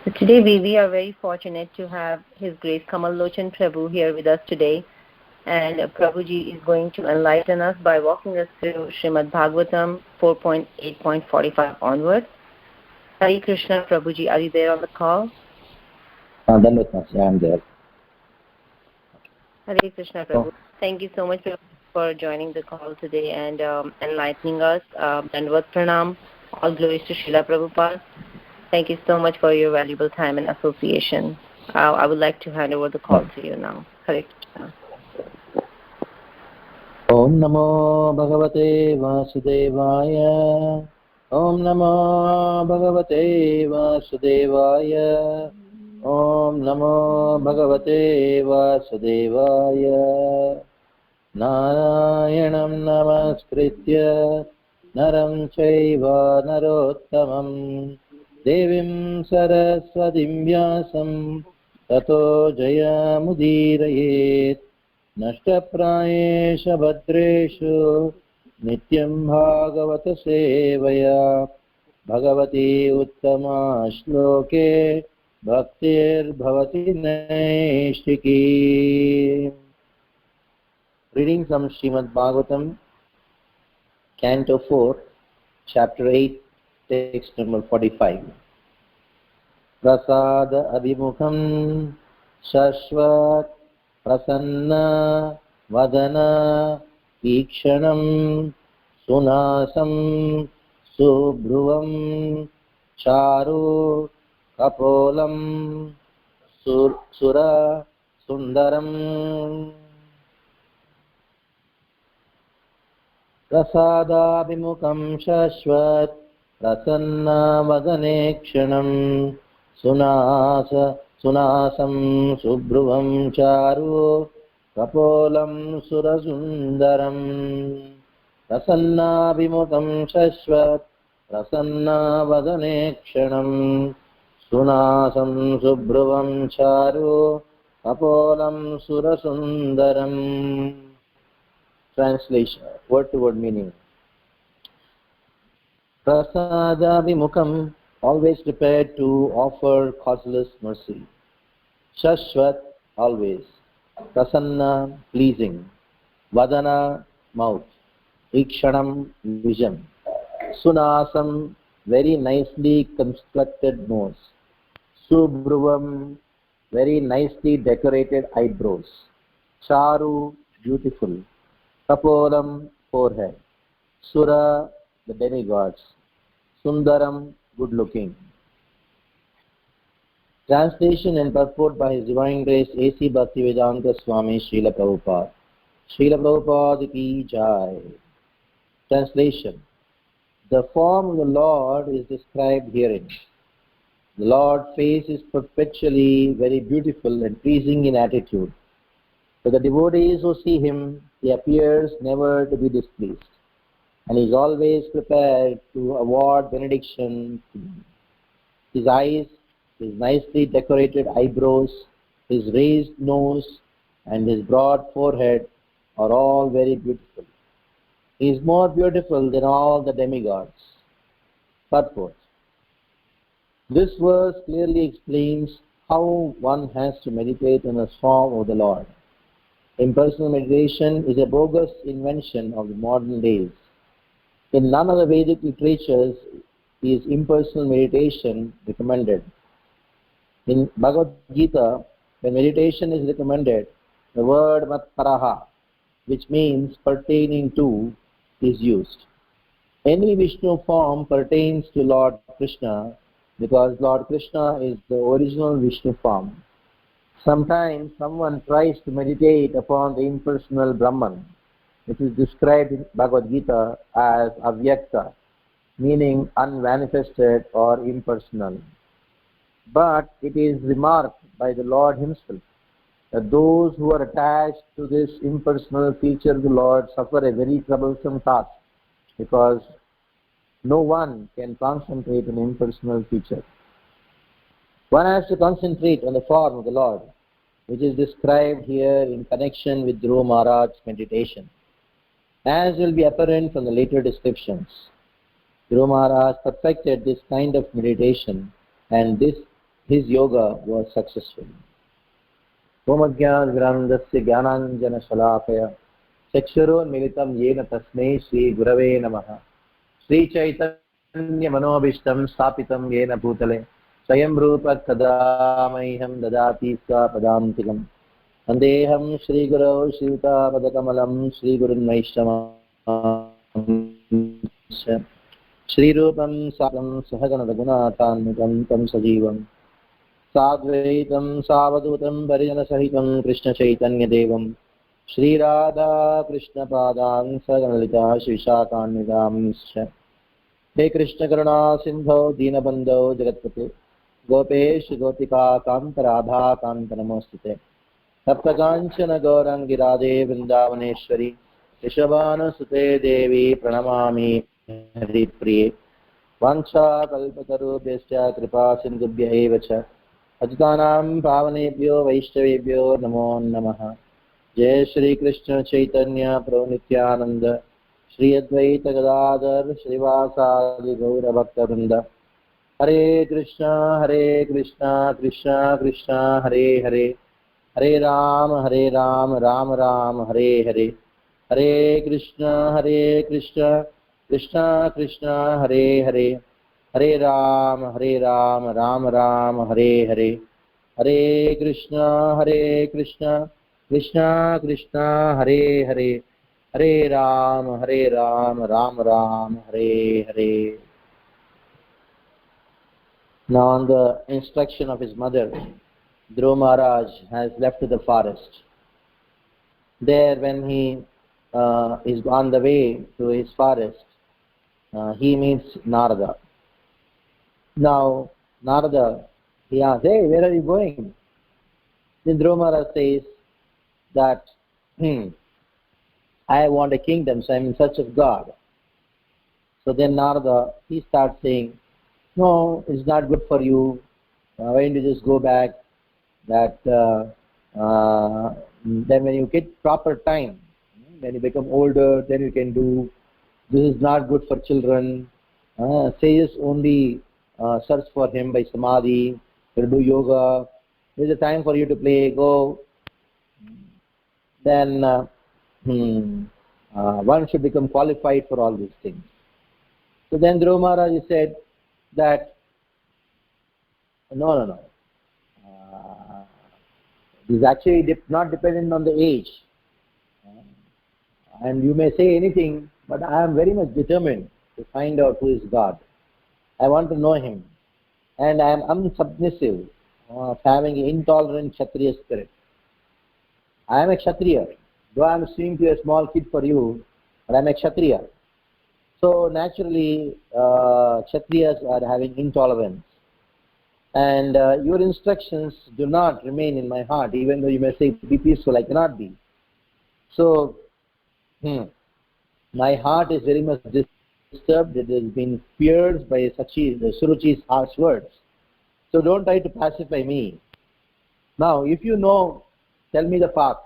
So today we are very fortunate to have His Grace Kamal Lochan Prabhu here with us today. And Prabhuji is going to enlighten us by walking us through Srimad Bhagavatam 4.8.45 onwards. Hare Krishna, Prabhuji, are you there on the call? Dandavat, I am there. Hare Krishna, Prabhu. Thank you so much for joining the call today and enlightening us. Dandavat Pranam. All glories to Srila Prabhupada. Thank you so much for your valuable time and association. I would like to hand over the call to you now. Hare Krishna. Om Namo Bhagavate Vasudevaya. Om Namo Bhagavate Vasudevaya. Om Namo Bhagavate Vasudevaya. Narayanam Namaskritya Naram Chaiva Narottamam Devim Saraswatim Vyasam Tato Jayamudirayet Nashtaprayesha Bhadreshu Nityam Bhagavata Sevaya Bhagavati Uttama Shloke Bhaktir Bhavati Naishiki. Reading from Srimad Bhagavatam, Canto 4, Chapter 8, text number 45. Prasada Abhimukham Shashvat Prasanna Vadana Ikshanam Sunasam Subhruvam Charu Kapolam Sura Sundaram. Prasadabhimukam shashvat prasanna vadane kshanam sunasam subhruvam charu kapolam surasundaram. Prasannabhimukam shashvat prasanna vadane kshanam sunasam subhruvam charu kapolam surasundaram. Translation, word-to-word meaning. Prasada Vimukam, always prepared to offer causeless mercy. Shashvat, always. Prasanna, pleasing. Vadana, mouth. Ikshanam, vision. Sunasam, very nicely constructed nose. Subhruvam, very nicely decorated eyebrows. Charu, beautiful. Kapolam, forehead. Sura, the demigods. Sundaram, good looking. Translation and purport by His Divine Grace A.C. Bhaktivedanta Swami Srila Prabhupada. Srila Prabhupada ki jai. Translation. The form of the Lord is described herein. The Lord's face is perpetually very beautiful and pleasing in attitude. To the devotees who see Him, He appears never to be displeased, and He is always prepared to award benediction to them. His eyes, His nicely decorated eyebrows, His raised nose, and His broad forehead are all very beautiful. He is more beautiful than all the demigods. Purport. This verse clearly explains how one has to meditate on the form of the Lord. Impersonal meditation is a bogus invention of the modern days. In none of the Vedic literatures is impersonal meditation recommended. In Bhagavad Gita, when meditation is recommended, the word matparaha, which means pertaining to, is used. Any Vishnu form pertains to Lord Krishna because Lord Krishna is the original Vishnu form. Sometimes someone tries to meditate upon the impersonal Brahman, which is described in Bhagavad Gita as avyakta, meaning unmanifested or impersonal. But it is remarked by the Lord Himself that those who are attached to this impersonal feature of the Lord suffer a very troublesome task, because no one can concentrate on impersonal feature. One has to concentrate on the form of the Lord, which is described here in connection with Dhruva Maharaj's meditation, as will be apparent from the later descriptions. Dhruva Maharaj perfected this kind of meditation, and this his yoga was successful. Omagyanandasya Jnananjana Shalakaya Chakshurunmilitam Yena Tasmai Shri Gurave Namaha Shri Chaitanya Manobishtam Stapitam Yena Bhutale Swayam Rupa Kadamaiham Dadati Swapadantikam Andeham Shri Guru Shriuta Padakamalam Shri Gurun Vaishnavam Shri Rupam Sakam Sahagana Gunathanukam Tam Sajivam Sadvaitam Savadutam Parijana Sahitam Krishna Chaitanya Devam Shri Radha Krishna Padang Saganalita Shishakannidam He Krishna Karuna Sindho Dinabandho Jagatpate Gopesh Gotika Kanta Radha Kanta Namostite Saptakanchana Gaurangi Radhe Vrindavaneshwari Rishabhana Sute Devi Pranamami Haripriye Vancha Kalpatarubhyascha Kripa Sindhubhya Evacha Ajitanam Pavanebhyo Vaishnavebhyo Namo Namaha Jai Shri Krishna Chaitanya Prabhu Nityananda Shri Advaita Gadadhar Srivasadi Gaura Bhakta Vrinda Hare Krishna Krishna Krishna Hare Hare Hare Ram Ram Ram Hare Hare Hare Krishna Krishna Krishna Hare Hare Hare Ram Ram Ram Hare Hare Hare Krishna Krishna Krishna Hare Hare Hare Ram Ram Ram Hare Hare. Now on the instruction of his mother, Dhruva Maharaj has left the forest. There when he is on the way to his forest, he meets Narada. Now Narada, he asks, hey, where are you going? Then Dhruva Maharaj says that, I want a kingdom, so I am in search of God. So then Narada, he starts saying, no, it's not good for you. Why don't you just go back? That then when you get proper time, when you become older, then you can do. This is not good for children. Sages only search for him by samadhi. You do yoga. There is a time for you to play. Go. Then one should become qualified for all these things. So then Dhruva Maharaj said that no. This is actually not dependent on the age. And you may say anything, but I am very much determined to find out who is God. I want to know him. And I am unsubmissive of having an intolerant Kshatriya spirit. I am a Kshatriya. Though I am seeming to be a small kid for you, but I am a Kshatriya. So naturally, Kshatriyas are having intolerance. And your instructions do not remain in my heart, even though you may say, be peaceful, I cannot be. So, my heart is very much disturbed. It has been pierced by Suruchi's harsh words. So don't try to pacify me. Now, if you know, tell me the path.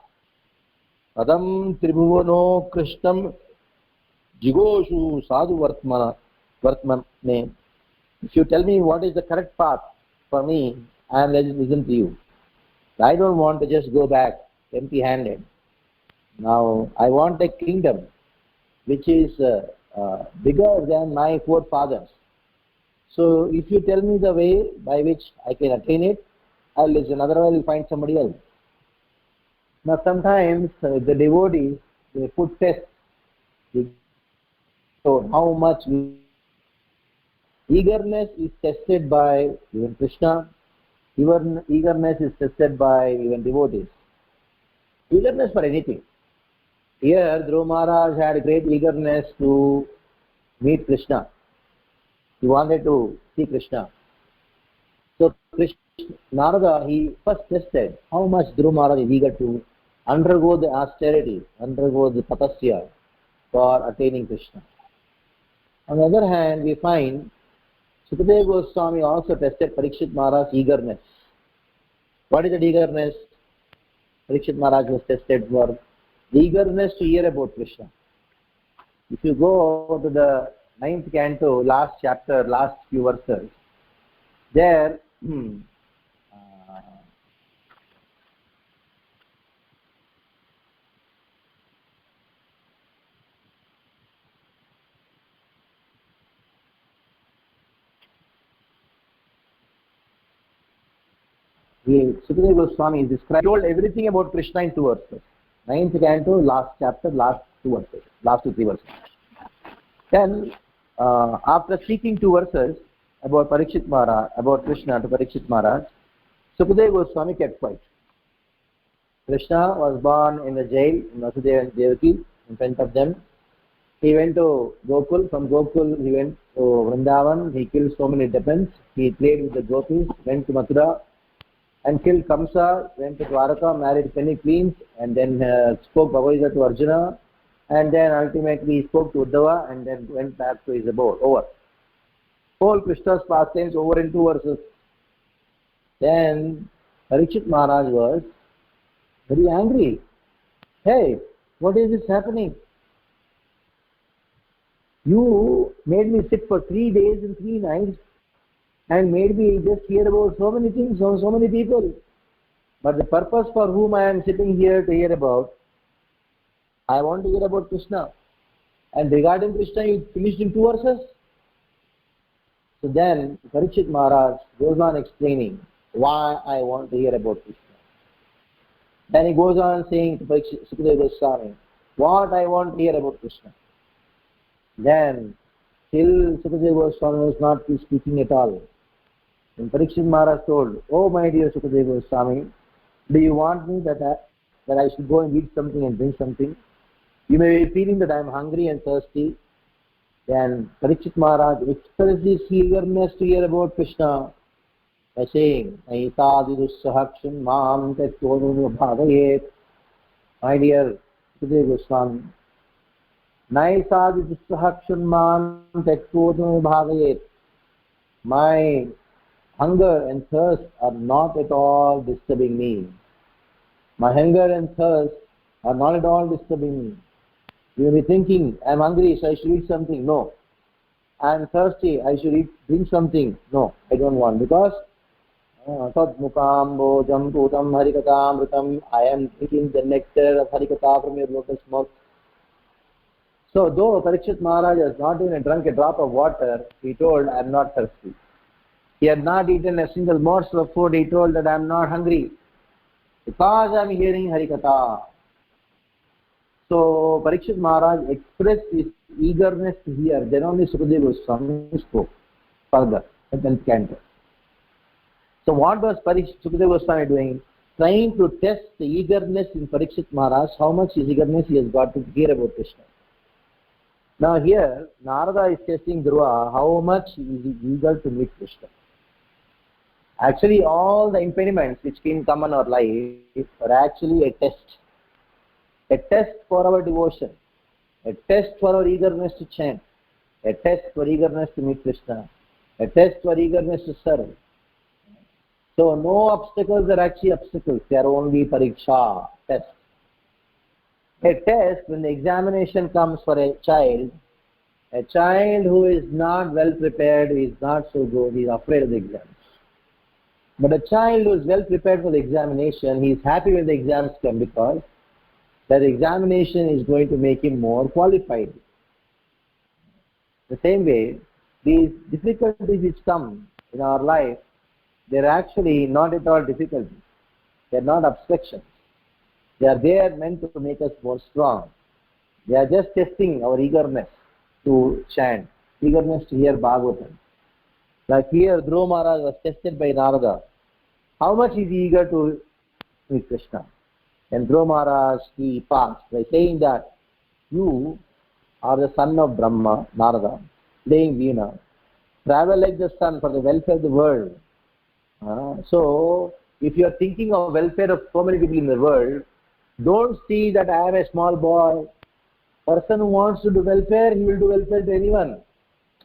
Adam Tribhuvano Krishnam Jigoshu Sadhu Vartmane. If you tell me what is the correct path for me, I am ready to listen to you. I don't want to just go back empty-handed. Now, I want a kingdom which is bigger than my forefathers. So, if you tell me the way by which I can attain it, I'll listen. Otherwise, I'll find somebody else. Now, sometimes the devotees, they put tests. So, how much eagerness is tested by even Krishna. Even eagerness is tested by even devotees. Eagerness for anything. Here, Dhruva Maharaj had great eagerness to meet Krishna. He wanted to see Krishna. So, Narada, he first tested how much Dhruva Maharaj is eager to undergo the austerity, undergo the tapasya for attaining Krishna. On the other hand, we find Sukadeva Goswami also tested Parikshit Maharaj's eagerness. What is that eagerness? Parikshit Maharaj was tested for the eagerness to hear about Krishna. If you go to the 9th canto, last chapter, last few verses, there Sukadeva Goswami is described, told everything about Krishna in 2 verses. 9th canto, last chapter, last 2 verses, last 2-3 verses. Then, after speaking 2 verses about Parikshit Maharaj, about Krishna to Parikshit Maharaj, Sukadeva Goswami kept quiet. Krishna was born in the jail in Vasudeva and Devaki in front of them. He went to Gokul. From Gokul, he went to Vrindavan. He killed so many demons. He played with the gopis, went to Mathura and killed Kamsa, went to Dwaraka, married many queens, and then spoke Bhagavad Gita to Arjuna, and then ultimately he spoke to Uddhava and then went back to his abode. Over. Whole Krishna's pastimes over in 2 verses. Then Parikshit Maharaj was very angry. Hey, what is this happening? You made me sit for 3 days and 3 nights and made me just hear about so many things, so many people. But the purpose for whom I am sitting here to hear about, I want to hear about Krishna. And regarding Krishna, you finished in 2 verses. So then Parikshit Maharaj goes on explaining why I want to hear about Krishna. Then he goes on saying to Sukadeva Goswami, what I want to hear about Krishna. Then, till Sukadeva Goswami was not speaking at all. Then Parikshit Maharaj told, oh my dear Sukadeva Goswami, do you want me that I should go and eat something and drink something? You may be feeling that I am hungry and thirsty. Then Parikshit Maharaj expressed his eagerness to hear about Krishna by saying, Naitadidussahakshun mam tattvonu bhavayet. My dear Sukadeva Goswami, Naitadidussahakshun mam tattvonu bhavayet. My hunger and thirst are not at all disturbing me. My hunger and thirst are not at all disturbing me. You may be thinking, I am hungry, so I should eat something. No. I am thirsty, I should drink something. No, I don't want, because Tadmukam bojam putam harikatamritam. I am drinking the nectar of harikata from your lotus mouth. So though Parikshit Maharaj has not even drunk a drop of water, he told, I am not thirsty. He had not eaten a single morsel of food, he told that I am not hungry, because I am hearing harikata. So Parikshit Maharaj expressed his eagerness to hear. Then only Sukadeva Goswami spoke further at 10th canto. So what was Sukadeva Goswami doing? Trying to test the eagerness in Parikshit Maharaj, how much his eagerness he has got to hear about Krishna. Now here, Narada is testing Dhruva, how much he is eager to meet Krishna. Actually, all the impediments which can come in our life are actually a test for our devotion, a test for our eagerness to chant, a test for eagerness to meet Krishna, a test for eagerness to serve. So no obstacles are actually obstacles, they are only pariksha, test. A test, when the examination comes for a child who is not well prepared, is not so good, he is afraid of the exams. But a child who is well prepared for the examination, he is happy when the exams come, because that examination is going to make him more qualified. The same way, these difficulties which come in our life, they are actually not at all difficulties. They are not obstructions. They are there meant to make us more strong. They are just testing our eagerness to chant, eagerness to hear Bhagavatam. Like here, Dhruva Maharaj was tested by Narada. How much is he eager to meet Krishna? And Dhruva Maharaj, he passed by saying that you are the son of Brahma, Narada, playing Veena. Travel like the sun for the welfare of the world. So, if you are thinking of welfare of so many people in the world, don't see that I am a small boy. Person who wants to do welfare, he will do welfare to anyone.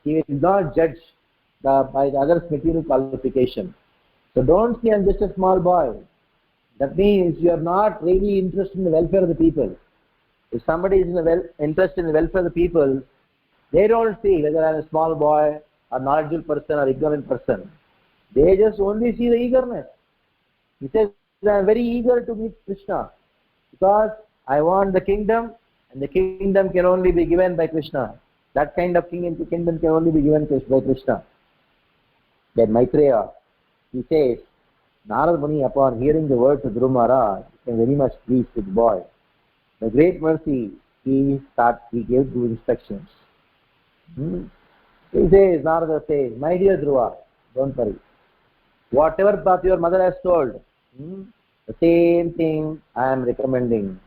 He will not judge by the other's material qualification. So don't see I am just a small boy. That means you are not really interested in the welfare of the people. If somebody is interested in the welfare of the people, they don't see whether I am a small boy, a knowledgeable person, or ignorant person. They just only see the eagerness. He says, I am very eager to meet Krishna, because I want the kingdom, and the kingdom can only be given by Krishna. That kind of kingdom can only be given by Krishna. Then Maitreya, he says, Narad Muni, upon hearing the words of Dhruva Maharaj, became very much pleased with the boy. The great mercy, he gave two instructions. He says, Narada says, my dear Dhruva, don't worry. Whatever path your mother has told, the same thing I am recommending.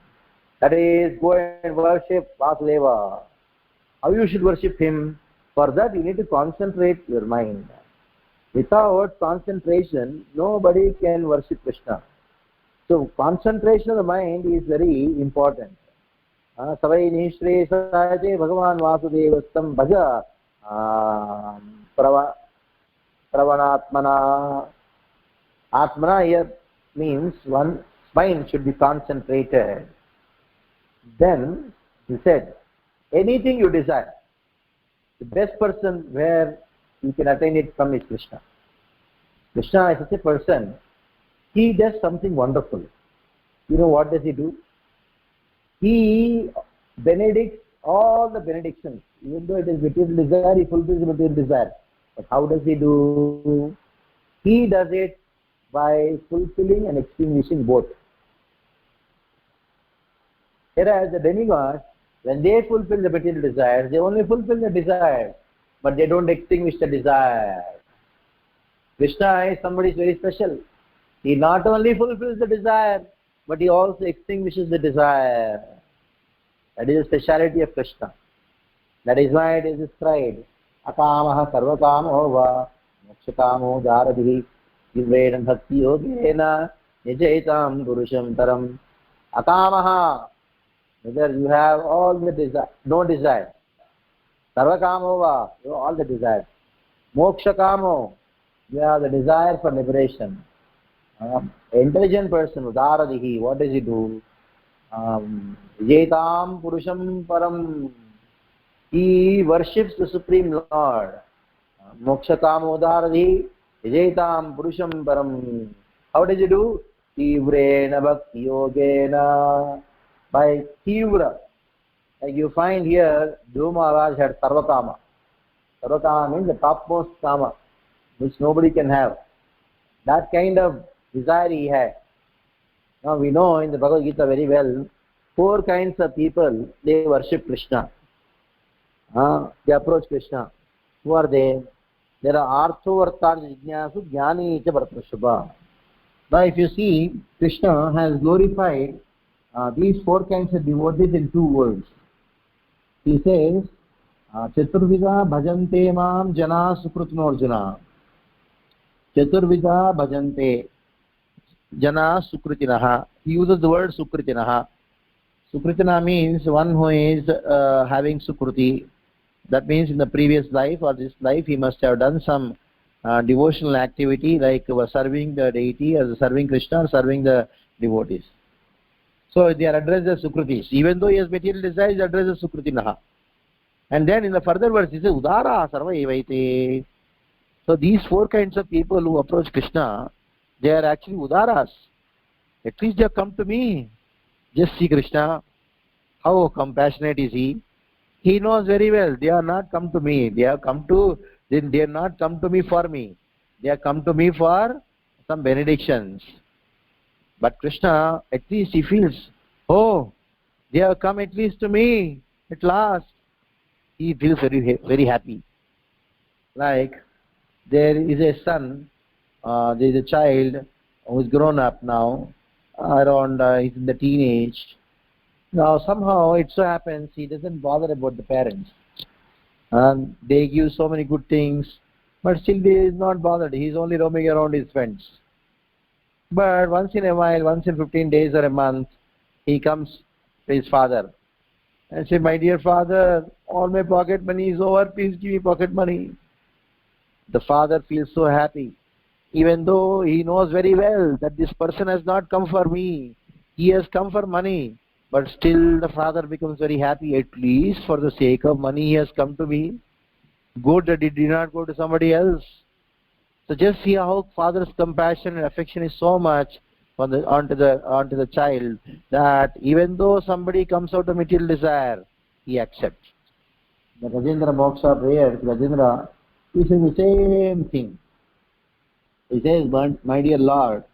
That is, go and worship Vasudeva. How you should worship him? For that, you need to concentrate your mind. Without concentration, nobody can worship Krishna. So, concentration of the mind is very important. Savai nishre sahaje Bhagavan Vasudevastam bhaja pravanatmana. Atmana here means one's mind should be concentrated. Then, he said, anything you desire, the best person where you can attain it from is Krishna. Krishna is such a person, he does something wonderful. You know what does he do? He benedicts all the benedictions. Even though it is material desire, he fulfills the material desire. But how does he do? He does it by fulfilling and extinguishing both. Whereas the demigods, when they fulfill the material desires, they only fulfill the desire, but they don't extinguish the desire. Krishna is somebody very special. He not only fulfills the desire, but he also extinguishes the desire. That is the speciality of Krishna. That is why it is described, Akamaha sarvakamo va mokshakamo jaradhi yuvena bhakti yogena nijaitam purusham taram. Akamaha, whether you have all the desire, no desire. Sarvakamo va, you have all the desire. Mokshakamo, you have the desire for liberation. Intelligent person, Udaradihi, what does he do? Vijaytam Purusham Param. He worships the Supreme Lord. Mokshakam Udaradihi, Vijaytam Purusham Param. How does he do? Tivrena Bhakti Yogena. By Tivra. Like you find here, Dhruva Maharaj had Sarvakama. Sarvakama means the topmost Kama, which nobody can have. That kind of desire he had. Now we know in the Bhagavad Gita very well, 4 kinds of people, they worship Krishna. They approach Krishna. Who are they? There are Artho Vartarja Jignasu Jnani Cha Bhartashubha. Now if you see, Krishna has glorified these 4 kinds of devotees in 2 words. He says, Chaturvida bhajante mam jana sukrutnorjuna. Chaturvida bhajante jana sukrutinaha. He uses the word sukritinaha. Sukritina means one who is having sukruti. That means in the previous life or this life he must have done some devotional activity like serving the deity or serving Krishna or serving the devotees. So they are addressed as sukritis. Even though he has material desire, he is addressed as sukrutinaha. And then in the further verse he says, Udara sarva evaite. So these 4 kinds of people who approach Krishna, they are actually Udaras. At least they have come to me. Just see Krishna. How compassionate is he? He knows very well, they are not come to me. They have not come to me for me. They have come to me for some benedictions. But Krishna, at least he feels, oh, they have come at least to me, at last. He feels very, very happy. Like, there is a son, there is a child who is grown up now, around, he's in the teenage. Now, somehow, it so happens, he doesn't bother about the parents. And they give so many good things, but still he is not bothered. He is only roaming around his friends. But once in a while, once in 15 days or a month, he comes to his father and says, my dear father, all my pocket money is over, please give me pocket money. The father feels so happy, even though he knows very well that this person has not come for me. He has come for money. But still the father becomes very happy, at least for the sake of money he has come to me. Good that he did not go to somebody else. So just see how father's compassion and affection is so much onto the child that even though somebody comes out of material desire, he accepts. The Rajendra Moksha prayer, Rajendra, he says the same thing. He says, my dear Lord,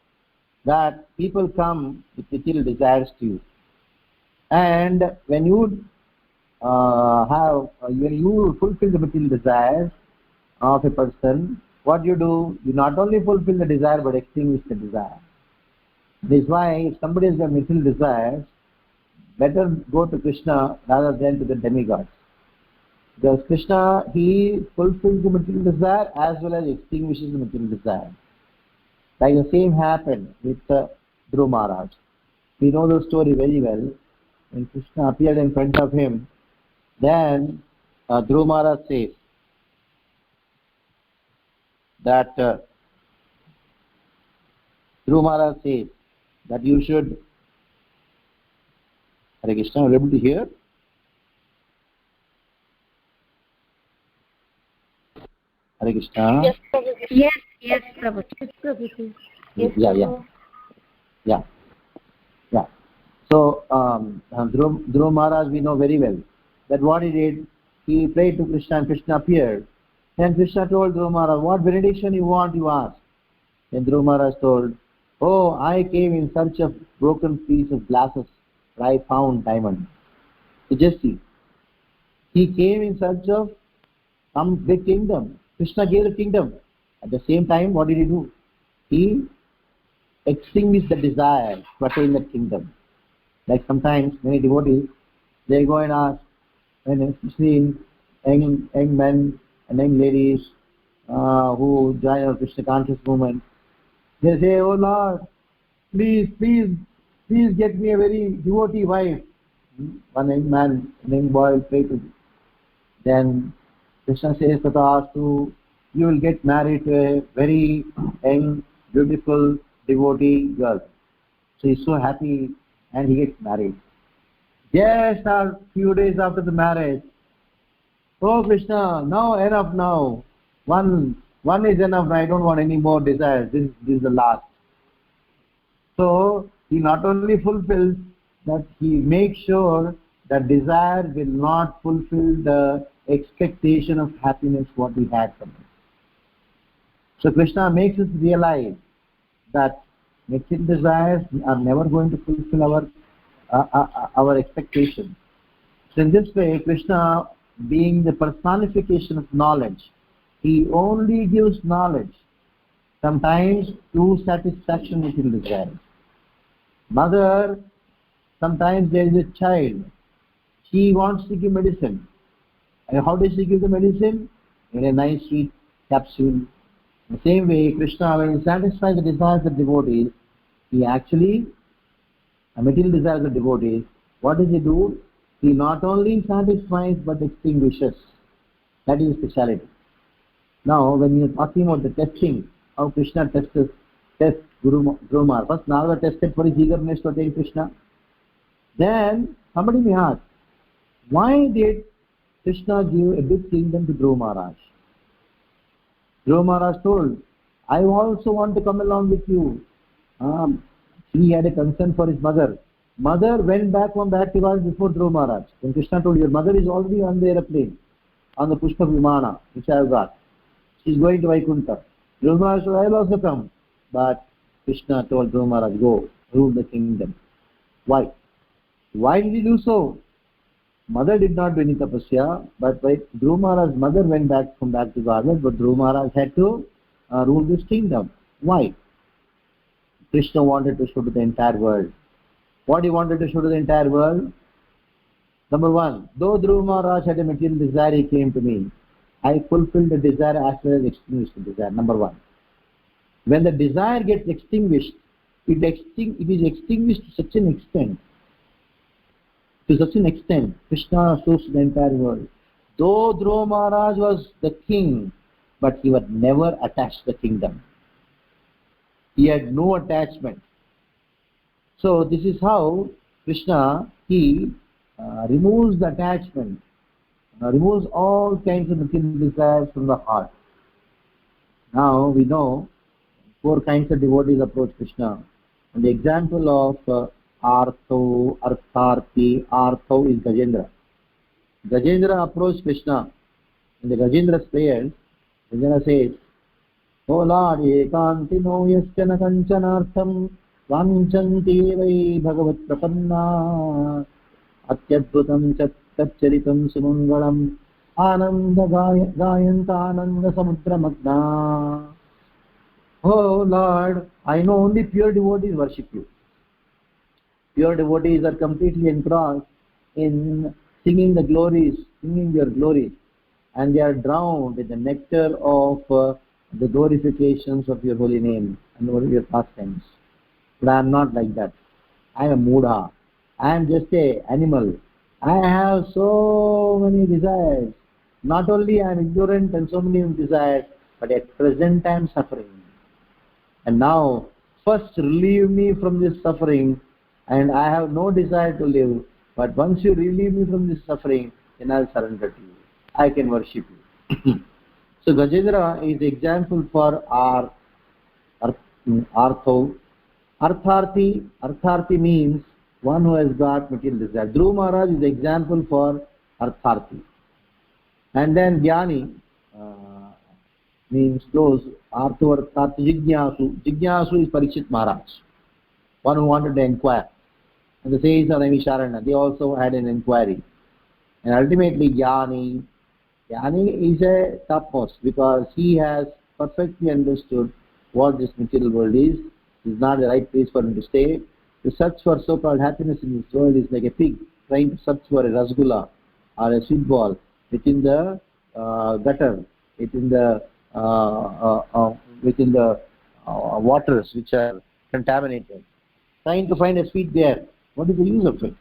that people come with material desires to you, and when you when you fulfill the material desires of a person, what do? You not only fulfill the desire but extinguish the desire. This is why if somebody has got material desires, better go to Krishna rather than to the demigods. Because Krishna, he fulfills the material desire as well as extinguishes the material desire. Like the same happened with Dhruva Maharaj. We know the story very well. When Krishna appeared in front of him, then Dhruva Maharaj says that Dhruva Maharaj says that you should. Hare Krishna, are you able to hear? Hare Krishna. Yes, Prabhu. Yes, Prabhu. Yes, Prabhu. Yes, Prabhu. Yeah. So, Dhruva Maharaj, we know very well that what he did, he prayed to Krishna and Krishna appeared. Then Krishna told Dhruva Maharaj, what benediction you want, you ask. Then Dhruva Maharaj told, oh, I came in search of broken piece of glasses, but I found diamond. So just see, he came in search of some big kingdom. Krishna gave the kingdom. At the same time, what did he do? He extinguished the desire to attain the kingdom. Like sometimes many devotees, they go and ask, and especially young men and young ladies who join our Krishna conscious movement, they say, oh Lord, please get me a very devotee wife. One young man, young boy will pray to me. Then Krishna says, Tathastu, you will get married to a very young, beautiful devotee girl. So he's so happy and he gets married. Just a few days after the marriage, oh Krishna, now enough now. One is enough, I don't want any more desires. This is the last. So he not only fulfills, but he makes sure that desire will not fulfill the expectation of happiness what we had from him. So Krishna makes us realize that material desires are never going to fulfill our expectations. So in this way, Krishna, being the personification of knowledge, he only gives knowledge, sometimes to satisfaction material desires. Mother, sometimes there is a child, she wants to give medicine. And how does she give the medicine? In a nice sweet capsule. In the same way, Krishna, when he satisfies the desires of devotees, he actually, material desires of devotees, what does he do? He not only satisfies but extinguishes. That is his speciality. Now, when we are talking about the testing, how Krishna tests Dhruva Maharaj. First, Narada tested for his eagerness to attain Krishna. Then, somebody may ask, why did Krishna give a big kingdom to Dhruva Maharaj? Dhruva Maharaj told, I also want to come along with you. He had a concern for his mother. Mother went back from Bhaktivad before Dhruva Maharaj. When Krishna told, your mother is already on the airplane, on the Pushpa Vimana, which I have got. She is going to Vaikuntha. Dhruva Maharaj told, I will also come. But Krishna told Dhruva Maharaj, go, rule the kingdom. Why? Why did he do so? Mother did not do any tapasya, but Dhruva Maharaj's mother went back from Bhaktivad, but Dhruva Maharaj had to rule this kingdom. Why? Krishna wanted to show to the entire world. What he wanted to show to the entire world? Number one, though Dhruva Maharaj had a material desire, he came to me. I fulfilled the desire as well as extinguished the desire. Number one. When the desire gets extinguished, it is extinguished to such an extent. Krishna shows to the entire world. Though Dhruva Maharaj was the king, but he was never attached to the kingdom. He had no attachment. So this is how Krishna, he removes the attachment, removes all kinds of material desires from the heart. Now we know 4 kinds of devotees approach Krishna. And the example of Artho, Artharthi, Artho is Gajendra. Gajendra approached Krishna. In the Gajendra's prayers, Gajendra says, O Lord, ekantino yaschana kanchanartham वाञ्छन्ति वै भगवत्प्रपन्ना अत्यद्भुतं च तच्चरितं सुमङ्गलम् गायन्तानन्दसमुद्रमग्ना. Oh Lord, I know only pure devotees worship you. Pure devotees are completely engrossed in singing the glories, singing your glories, and they are drowned in the nectar of the glorifications of your holy name and your pastimes. But I am not like that. I am a Mudha. I am just a animal. I have so many desires. Not only I am ignorant and so many desires, but at present I am suffering. And now, first relieve me from this suffering, and I have no desire to live. But once you relieve me from this suffering, then I will surrender to you. I can worship you. So Gajendra is the example for our Artho. Artharthi means one who has got material desire. Dhruva Maharaj is the example for Artharthi. And then Jnani means those Artho Artharthi Jignasu. Jignasu is Parikshit Maharaj, one who wanted to inquire. And the sages of Naimisharana, they also had an inquiry. And ultimately Jnani is a topmost because he has perfectly understood what this material world is. It is not the right place for him to stay. To search for so-called happiness in this world is like a pig trying to search for a rasgulla or a sweet ball within the gutter, within the waters which are contaminated. Trying to find a sweet there. What is the use of it?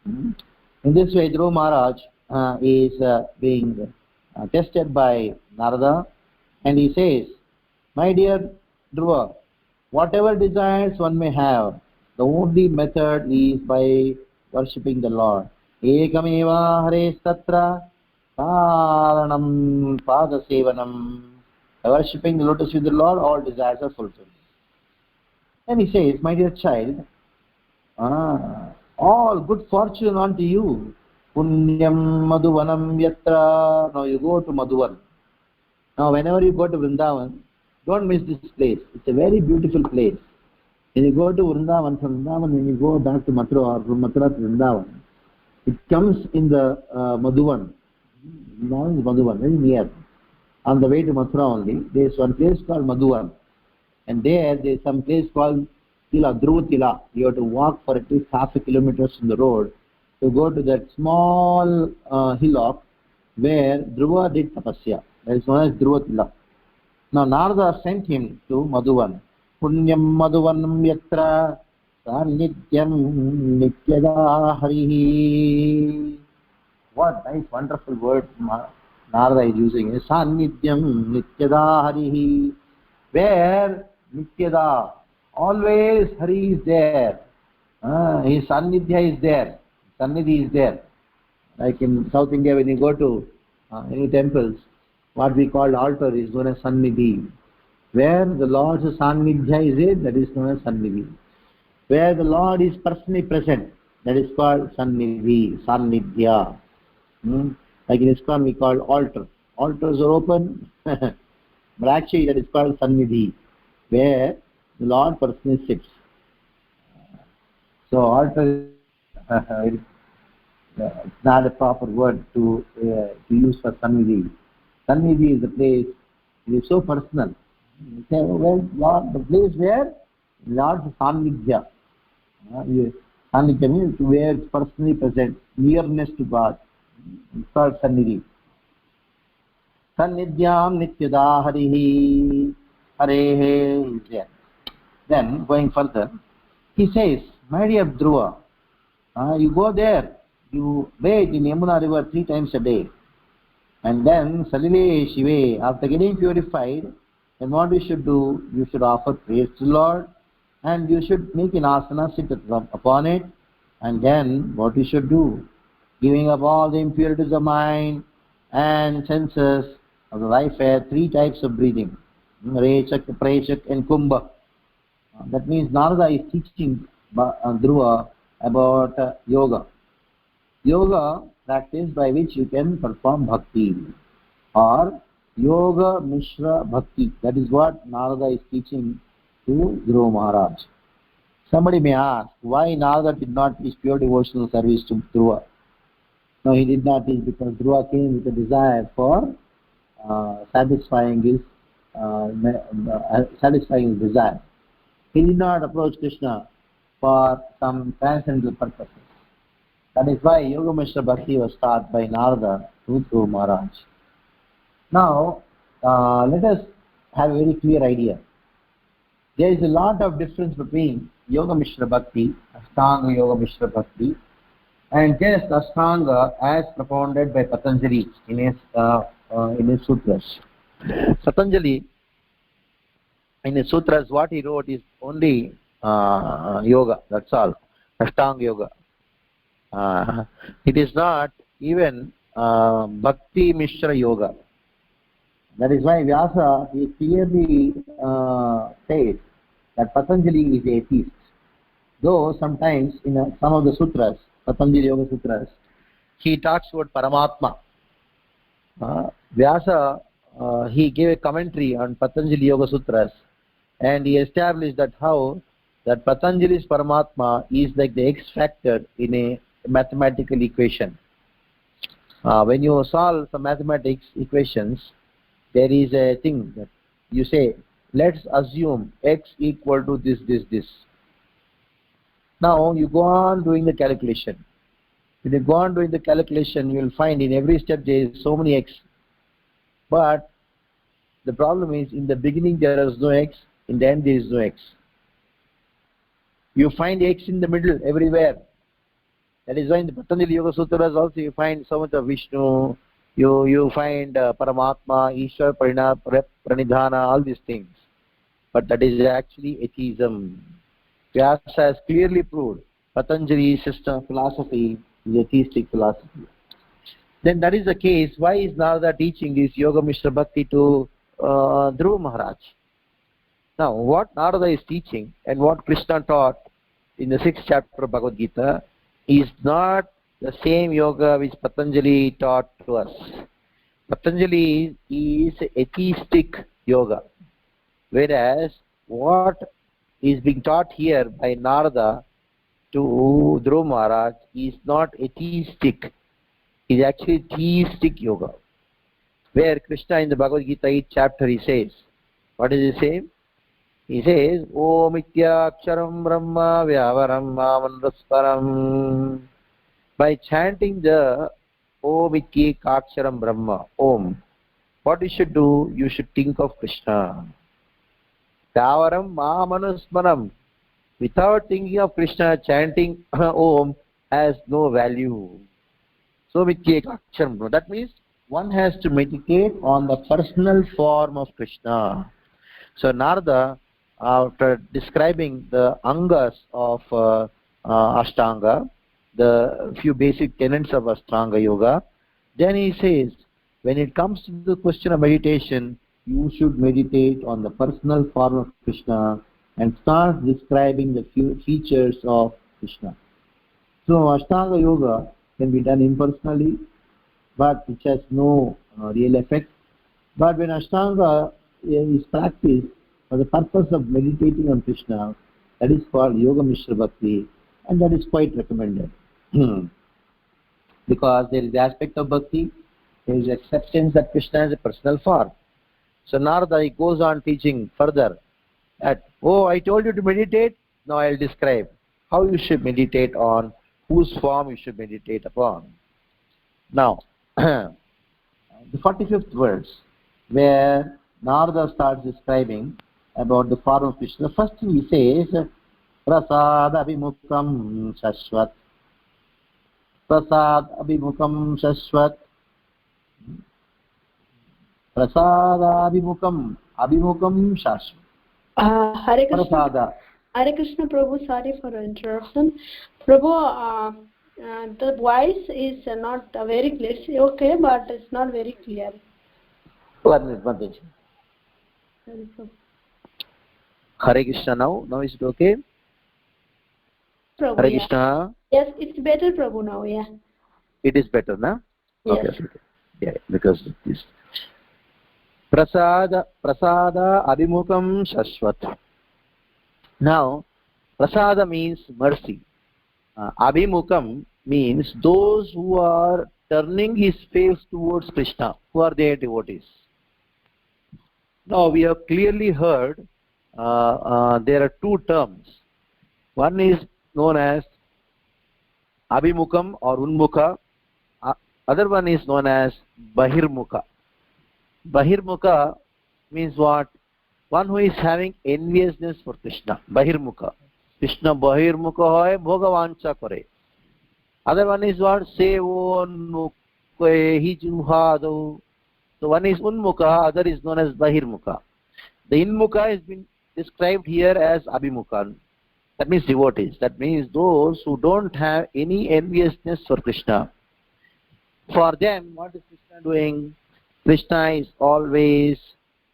In this way, Dhruva Maharaj is being tested by Narada, and he says, "My dear Dhruva, whatever desires one may have, the only method is by worshipping the Lord. Ekameva Hare Tatra Karanam Padasevanam." By worshipping the lotus feet of the Lord, all desires are fulfilled. And he says, "My dear child, all good fortune unto you. Punyam Madhuvanam Yatra." Now you go to Madhuvan. Now whenever you go to Vrindavan, don't miss this place. It's a very beautiful place. When you go to Vrindavan, from Vrindavan, when you go back to Mathura or from Mathura to Vrindavan, it comes in the Madhuvan. Vrindavan is Madhuvan, very near. On the way to Mathura only, there is one place called Madhuvan. And there is some place called Tila, Dhruva Tila. You have to walk for at least half a kilometer from the road to go to that small hillock where Dhruva did tapasya. That is known as Dhruva Tila. Now Narada sent him to Madhuvan. Punyam Madhuvanam Yatra Sanityam Nityada Harihi. What nice, wonderful word Narada is using. Sanityam Nityada Harihi. Where Nityada, always Hari is there. His Sannidhya is there. Sannidhi is there. Like in South India, when you go to any temples, what we call altar is known as Sannidhi. Where the Lord's Sannidhya is there, that is known as Sannidhi. Where the Lord is personally present, that is called Sannidhi, Sannidhya. Like in ISKCON we call altar. Altars are open, but actually that is called Sannidhi, where the Lord personally sits. So altar is not a proper word to use for Sannidhi. Sannidhi is the place, it is so personal. You say, well, Lord, the place where Lord's Sannidhya. Sannidhya means where it's personally present, nearness to God. It's called Sannidhi. Sannidhyam Nityada Harihi. Harehe is there. Then, going further, he says, "My dear Dhruva, you go there, you bathe in Yamuna river 3 times a day. And then, Salile Shive, after getting purified, then what you should do, you should offer praise to the Lord, and you should make an asana, sit upon it, and then what you should do, giving up all the impurities of mind and senses of the life air, 3 types of breathing, Rechak, Prechak and Kumbha." That means Narada is teaching Dhruva about yoga. Yoga practice by which you can perform bhakti, or Yoga Mishra Bhakti. That is what Narada is teaching to Dhruva Maharaj. Somebody may ask, why Narada did not teach pure devotional service to Dhruva? No, he did not teach because Dhruva came with a desire for satisfying his desire. He did not approach Krishna for some transcendental purposes. That is why Yoga Mishra Bhakti was taught by Narada to Dhruva Maharaj. Now, let us have a very clear idea. There is a lot of difference between Yoga Mishra Bhakti, Ashtanga Yoga Mishra Bhakti, and just Ashtanga as propounded by Patanjali in his sutras. Patanjali, in his sutras, what he wrote is only yoga, that's all, Ashtanga Yoga. It is not even Bhakti Mishra Yoga. That is why Vyasa, he clearly says that Patanjali is atheist. Though sometimes in some of the sutras, Patanjali Yoga Sutras, he talks about Paramatma. Vyasa, he gave a commentary on Patanjali Yoga Sutras, and he established that how that Patanjali's Paramatma is like the X factor in a mathematical equation. When you solve some mathematics equations, there is a thing that you say, let's assume x equal to this. Now you go on doing the calculation. When you go on doing the calculation, you will find in every step there is so many x. But the problem is, in the beginning there is no x, in the end there is no x. You find x in the middle everywhere. That is why in the Patanjali Yoga Sutras also you find so much of Vishnu, you find Paramatma, Ishwar, Pranidhana, all these things. But that is actually atheism. Vyasa has clearly proved Patanjali's system of philosophy is atheistic philosophy. Then that is the case, why is Narada teaching this Yoga Mishra Bhakti to Dhruva Maharaj? Now, what Narada is teaching and what Krishna taught in the 6th chapter of Bhagavad Gita is not the same yoga which Patanjali taught to us. Patanjali is atheistic yoga, whereas what is being taught here by Narada to Dhruva Maharaj is not atheistic, it is actually theistic yoga. Where Krishna in the Bhagavad Gita 8th chapter he says, what is he saying? He says, Om Ityaksharam Brahma Vyavaram Mamanrasparam. By chanting the Om Ityaksharam Brahma, Om, what you should do? You should think of Krishna. Vyavaram Mamanrasparam. Without thinking of Krishna, chanting Om has no value. So Ityaksharam. That means one has to meditate on the personal form of Krishna. So Narada, after describing the angas of Ashtanga, the few basic tenets of Ashtanga Yoga, then he says, when it comes to the question of meditation, you should meditate on the personal form of Krishna and start describing the features of Krishna. So Ashtanga Yoga can be done impersonally, but it has no real effect. But when Ashtanga is practiced for the purpose of meditating on Krishna, that is called Yoga Mishra Bhakti, and that is quite recommended. Because there is the aspect of Bhakti, there is acceptance that Krishna is a personal form. So Narada, he goes on teaching further that, oh, I told you to meditate, now I will describe how you should meditate on, whose form you should meditate upon. Now, the 45th verse, where Narada starts describing about the form of Krishna, the first thing he says, Prasad Abhimukam Shashvat. Prasad Abhimukam Shashvat. Prasad Abhimukam. Abhimukam Shashvat. Hare Krishna. Prasada. Hare Krishna Prabhu, sorry for the interruption. Prabhu, the voice is not very clear. It's okay, but it's not very clear. One minute. Hare Krishna now. Now is it okay? Prabhu, Hare yeah. Krishna. Yes, it's better, Prabhu, now, yeah. It is better, na? Yes. Okay. Yeah, because this. Prasada Abhimukam Shashvat. Now, Prasada means mercy. Abhimukam means those who are turning his face towards Krishna, who are their devotees. Now we have clearly heard there are two terms. One is known as Abhimukam or Unmukha. Other one is known as Bahirmukha. Bahirmukha means what? One who is having enviousness for Krishna. Bahirmukha. Krishna Bahirmukha hoy bhogavancha kare. Other one is what? Sevon mukhe hijuhado. So one is Unmukha, other is known as Bahirmukha. The Inmukha has been described here as Abhimukha. That means devotees. That means those who don't have any enviousness for Krishna. For them, what is Krishna doing? Krishna is always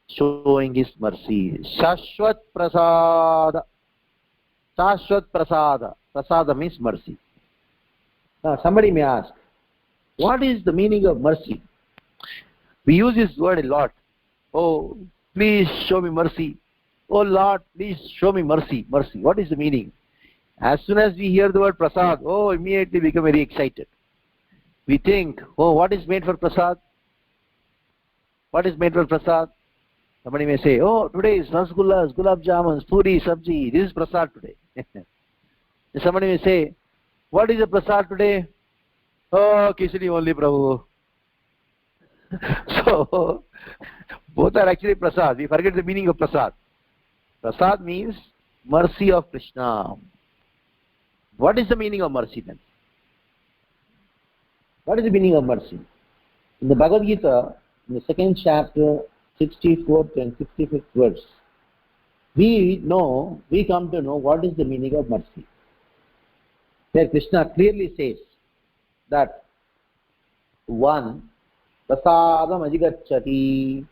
showing his mercy. Shashwat prasada. Shashwat prasada. Prasada means mercy. Now somebody may ask, what is the meaning of mercy? We use this word a lot. Oh, please show me mercy. Oh Lord, please show me mercy. Mercy. What is the meaning? As soon as we hear the word prasad, oh, immediately we become very excited. We think, oh, what is made for prasad? What is made for prasad? Somebody may say, oh, today is rasgullas, gulab jamuns, puri, sabji. This is prasad today. Somebody may say, what is the prasad today? Oh, khichdi only, Prabhu. So, both are actually prasad. We forget the meaning of prasad. Prasad means mercy of Krishna. What is the meaning of mercy then? What is the meaning of mercy? In the Bhagavad Gita, in the second chapter, 64th and 65th verse, we come to know what is the meaning of mercy. Where Krishna clearly says that one, prasadam ajigacchati,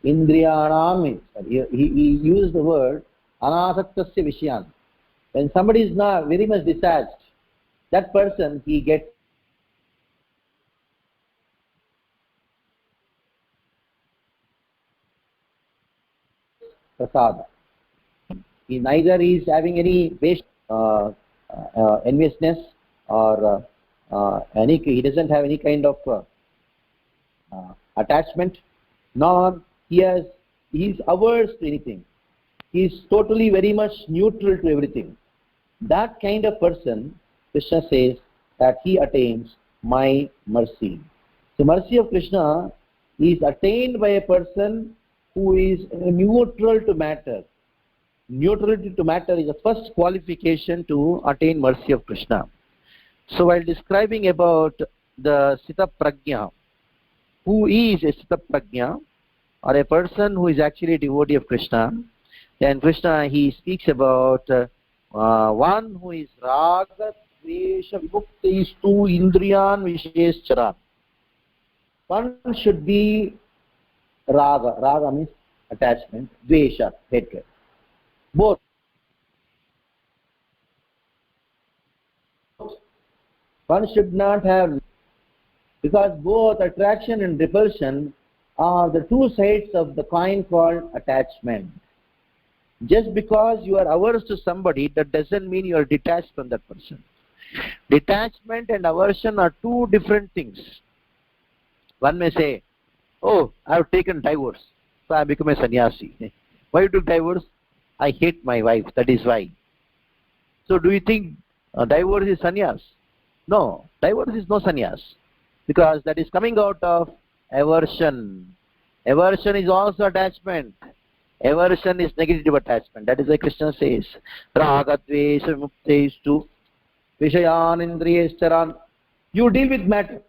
indriyanam, he used the word anasaktasya vishyan. When somebody is not very much detached, that person, he gets prasada. He neither is having any enviousness or he doesn't have any kind of attachment, nor he is averse to anything. He is totally very much neutral to everything. That kind of person, Krishna says that he attains my mercy. The mercy of Krishna is attained by a person who is neutral to matter. Neutrality to matter is the first qualification to attain mercy of Krishna. So while describing about the Sita Prajna, who is a Sita Prajna, or a person who is actually a devotee of Krishna, then Krishna, he speaks about one who is Raga Dvesha Vimuktais tu Indriyan Vishescharan. One should be Raga. Raga means attachment, Dvesha, hatred. Both. One should not have, because both attraction and repulsion are the two sides of the coin called attachment. Just because you are averse to somebody, that doesn't mean you are detached from that person. Detachment and aversion are two different things. One may say, oh, I have taken divorce, so I become a sannyasi. Why you took divorce? I hate my wife, that is why. So do you think divorce is sannyas? No, divorce is no sannyas, because that is coming out of aversion. Aversion is also attachment. Aversion is negative attachment. That is why Krishna says, Raga Dvesha Vimuktais Vishayan Indriyescharan. You deal with matter.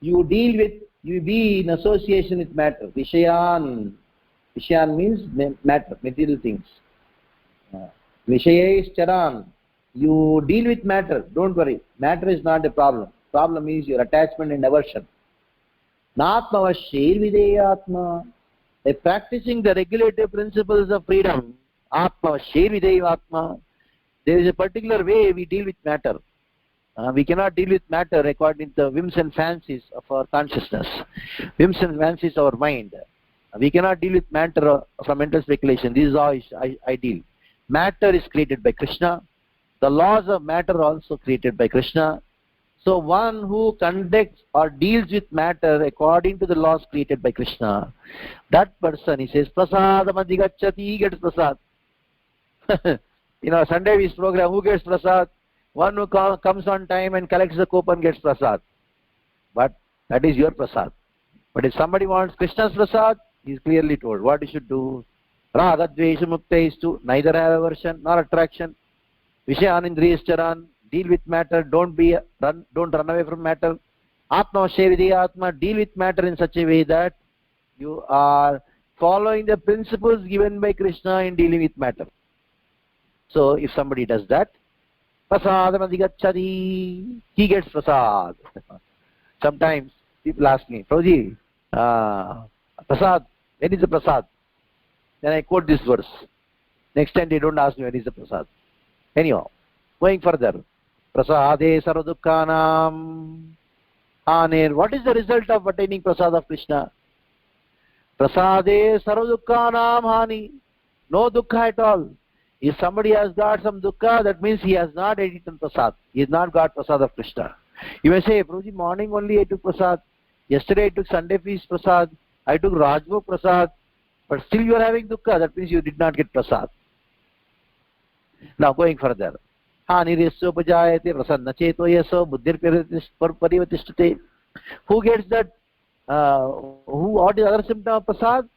You be in association with matter. Vishayan. Vishayan means matter, material things. Vishayescharan. You deal with matter. Don't worry. Matter is not a problem. Problem is your attachment and aversion. Natmavashir videyatma. By practicing the regulative principles of freedom, Atma, Shir Videyatma, there is a particular way we deal with matter. We cannot deal with matter according to the whims and fancies of our consciousness, whims and fancies of our mind. We cannot deal with matter from mental speculation. This is how I deal. Matter is created by Krishna. The laws of matter are also created by Krishna. So one who conducts or deals with matter according to the laws created by Krishna, that person, he says, prasadam adhigacchati, he gets prasad. Sunday we program, who gets prasad? One who comes on time and collects the coupon gets prasad. But that is your prasad. But if somebody wants Krishna's prasad, he is clearly told what he should do. Radha dvesha mukta is to neither have aversion nor attraction. Vishayanindriyascharan, deal with matter, don't run away from matter. Atma Shevidi Atma, deal with matter in such a way that you are following the principles given by Krishna in dealing with matter. So if somebody does that, prasadam adhigacchati, he gets prasad. Sometimes people ask me, Prabhuji, prasad, when is the prasad? Then I quote this verse. Next time they don't ask me when is the prasad. Anyhow, going further, prasade sarvadukkanam hanir. What is the result of attaining prasad of Krishna? Prasade sarvadukkanam hani. No dukkha at all. If somebody has got some dukkha, that means he has not eaten prasad. He has not got prasad of Krishna. You may say, Prabhuji, morning only I took prasad. Yesterday I took Sunday feast prasad. I took Rajbhog prasad. But still you are having dukkha. That means you did not get prasad. Now going further. Haniryaso pajayate prasanna cheto yaso buddhir parivatishtate. Who gets that? What is the other symptom of prasad?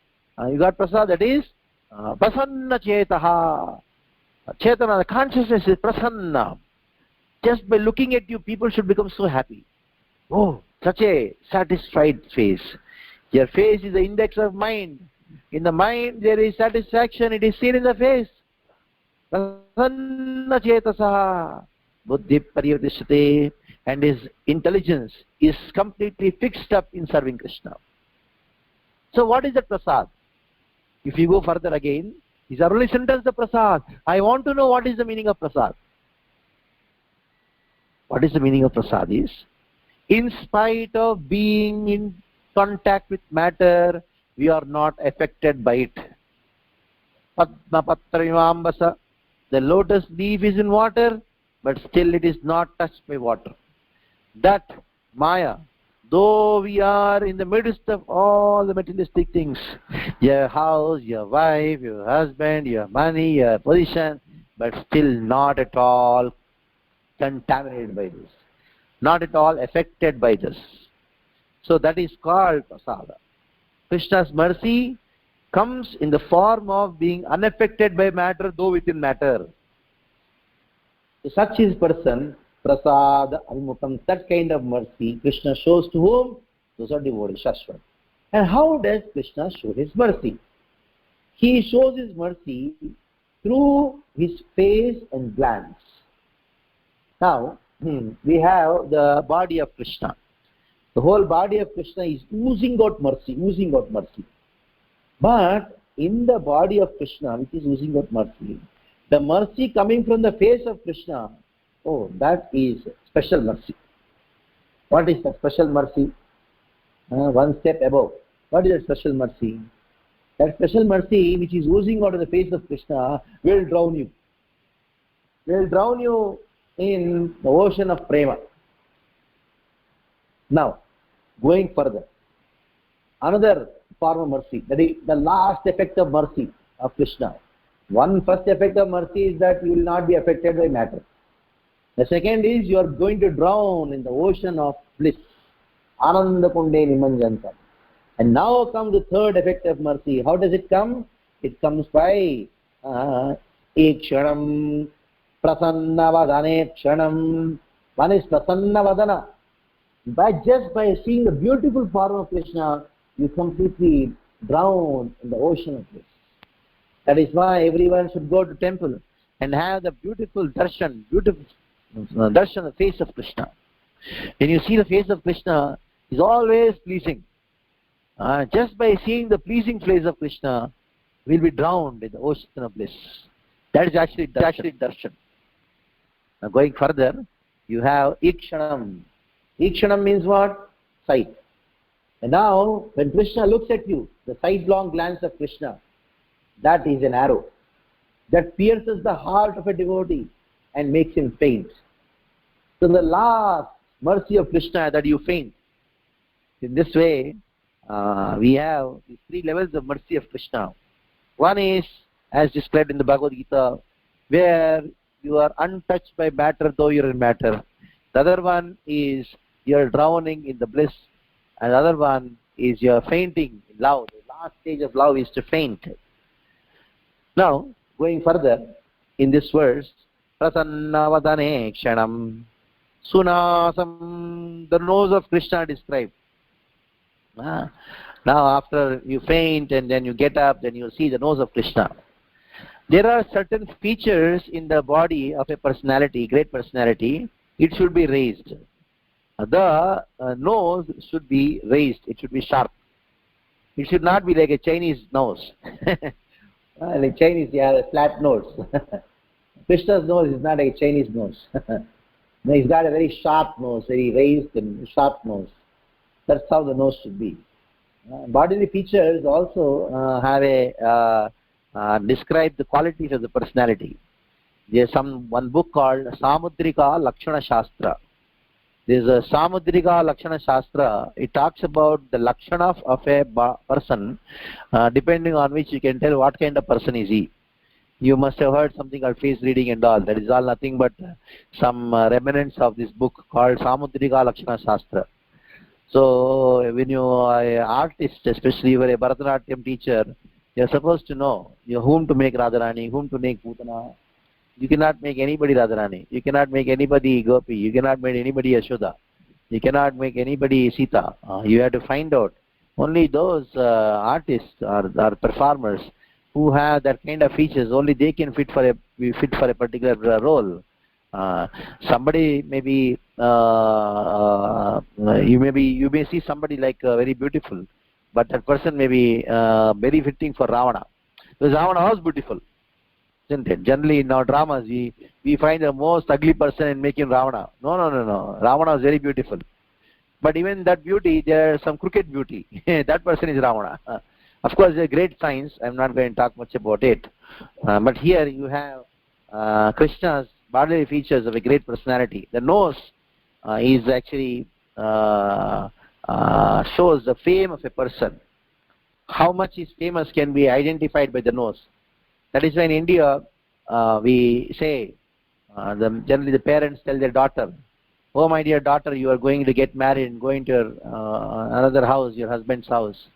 You got prasad, that is prasanna chetaha. Chetana, the consciousness is prasanna. Just by looking at you, people should become so happy. Oh, such a satisfied face. Your face is the index of mind. In the mind there is satisfaction, it is seen in the face. Prasanna chetasaha buddhi parivatishate, and his intelligence is completely fixed up in serving Krishna. So what is the prasad? If you go further again, these are only sentences of prasad. I want to know what is the meaning of prasad. What is the meaning of prasad is, in spite of being in contact with matter, we are not affected by it. Padma patramambasa, the lotus leaf is in water, but still it is not touched by water. That Maya, though we are in the midst of all the materialistic things, your house, your wife, your husband, your money, your position, but still not at all contaminated by this, not at all affected by this. So that is called prasada. Krishna's mercy comes in the form of being unaffected by matter, though within matter. So such is person, prasada anmukam, that kind of mercy Krishna shows to whom? Those are devotees, Shashvat. And how does Krishna show his mercy? He shows his mercy through his face and glance. Now, we have the body of Krishna. The whole body of Krishna is oozing out mercy, oozing out mercy. But in the body of Krishna, which is oozing out mercy, the mercy coming from the face of Krishna, oh, that is special mercy. What is that special mercy? One step above. What is that special mercy? That special mercy which is oozing out of the face of Krishna will drown you. Will drown you in the ocean of prema. Now, going further, another form of mercy, that is the last effect of mercy of Krishna. One first effect of mercy is that you will not be affected by matter. The second is you are going to drown in the ocean of bliss. Ananda kunde nimanjanta. And now comes the third effect of mercy. How does it come? It comes by ekshanam prasanna vadane kshanam. One is prasanna vadana. Just by seeing the beautiful form of Krishna, you completely drown in the ocean of bliss. That is why everyone should go to temple and have the beautiful darshan, the face of Krishna. When you see the face of Krishna, is always pleasing. Just by seeing the pleasing face of Krishna, we will be drowned in the ocean of bliss. That is actually darshan. Now going further, you have ikshanam. Ikshanam means what? Sight. And now, when Krishna looks at you, the sidelong glance of Krishna, that is an arrow. that pierces the heart of a devotee and makes him faint. So the last mercy of Krishna that you faint. In this way, we have these three levels of mercy of Krishna. One is, as described in the Bhagavad Gita, where you are untouched by matter though you are in matter. The other one is you are drowning in the bliss. And the other one is you are fainting in love. The last stage of love is to faint. Now, going further, in this verse, Prasannavadane Kshanam Sunasam, the nose of Krishna described. Now, after you faint and then you get up, then you see the nose of Krishna. There are certain features in the body of a personality, great personality. It should be raised. The nose should be raised. It should be sharp. It should not be like a Chinese nose. Like Chinese, they have a flat nose. Krishna's nose is not like a Chinese nose. No, he's got a very sharp nose, very raised and sharp nose. That's how the nose should be. Bodily features also describe the qualities of the personality. There's one book called Samudrika Lakshana Shastra. There's a Samudrika Lakshana Shastra. It talks about the lakshana of a person, depending on which you can tell what kind of person is he. You must have heard something called face reading and all. That is all nothing but some remnants of this book called Samudrika Lakshana Shastra. So when you are an artist, especially you are a Bharatanatyam teacher, you are supposed to know whom to make Radharani, whom to make Putana. You cannot make anybody Radharani. You cannot make anybody Gopi. You cannot make anybody Yashoda. You cannot make anybody Sita. You have to find out. Only those artists or performers who have that kind of features, only they can fit for a particular role. Somebody maybe you may see somebody like very beautiful, but that person may be very fitting for Ravana, because Ravana was beautiful, isn't it? Generally in our dramas we find the most ugly person and make him Ravana. No. Ravana was very beautiful, but even that beauty, there is some crooked beauty. That person is Ravana. Of course, there are great signs. I'm not going to talk much about it, but here you have Krishna's bodily features of a great personality. The nose is actually shows the fame of a person. How much is famous can be identified by the nose. That is why in India we say, generally the parents tell their daughter, "Oh my dear daughter, you are going to get married and going to another house, your husband's house.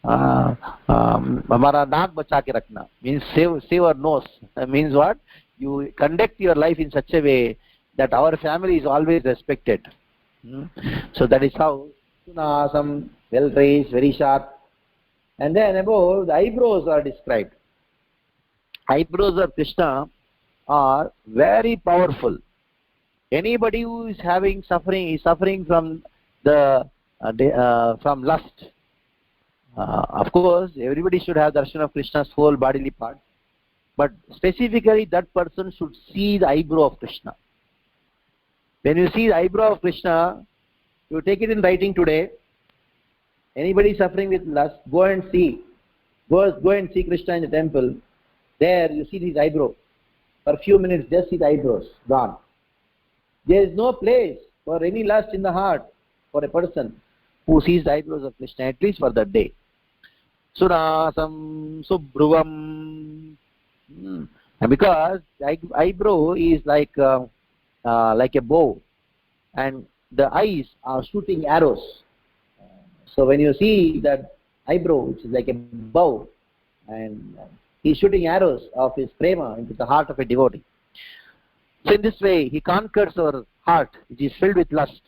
Hamara naak bacha ke rakhna," means save our nose. Means what? You conduct your life in such a way that our family is always respected. So that is how Sunasam, well raised, very sharp. And then above, the eyebrows are described. Eyebrows of Krishna are very powerful. Anybody who is suffering from from lust. Of course, everybody should have darshan of Krishna's whole bodily part. But specifically, that person should see the eyebrow of Krishna. When you see the eyebrow of Krishna, you take it in writing today. Anybody suffering with lust, go and see. Go and see Krishna in the temple. There you see his eyebrow. For a few minutes, just see the eyebrows gone. There is no place for any lust in the heart for a person who sees the eyebrows of Krishna, at least for that day. Sunasam Subhruvam. Because the eyebrow is like a bow, and the eyes are shooting arrows. So when you see that eyebrow, which is like a bow, and he's shooting arrows of his prema into the heart of a devotee. So in this way, he conquers our heart, which is filled with lust,